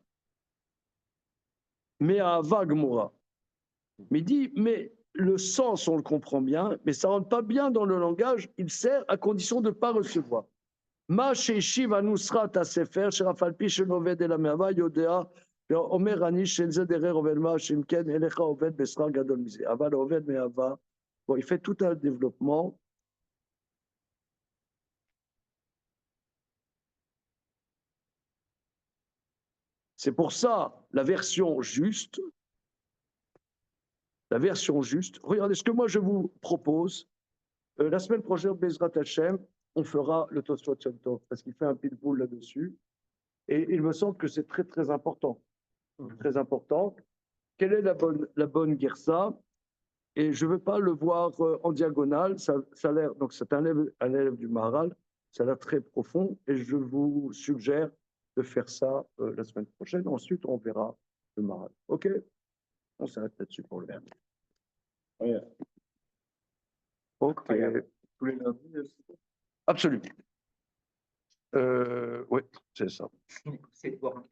Speaker 1: mais à Vagmora. Mais il dit, mais le sens, on le comprend bien, mais ça ne rentre pas bien dans le langage, il sert à condition de ne pas recevoir. Ma sheishiv anusrat asefer, sherafalpi shenoved el ameava, yodea, omer ani shenze derer oved ma, shimken, elecha oved besra gadol mize. Aval oved meava. Bon, il fait tout un développement. C'est pour ça, la version juste, regardez ce que moi je vous propose. La semaine prochaine, Bezrat Hashem, on fera le Tosfot Yom Tov, parce qu'il fait un pile-boule là-dessus. Et il me semble que c'est très, très important. Très important. Quelle est la bonne Gersa? Et je ne veux pas le voir en diagonale. Ça a l'air, donc c'est un élève du Maharal, ça a l'air très profond. Et je vous suggère de faire ça la semaine prochaine. Ensuite, on verra le Maharal. OK? On s'arrête là-dessus pour le moment.
Speaker 2: Oui.
Speaker 1: OK.
Speaker 6: Tous les lundis,
Speaker 1: Absolument. Oui, c'est ça.
Speaker 5: C'est de voir un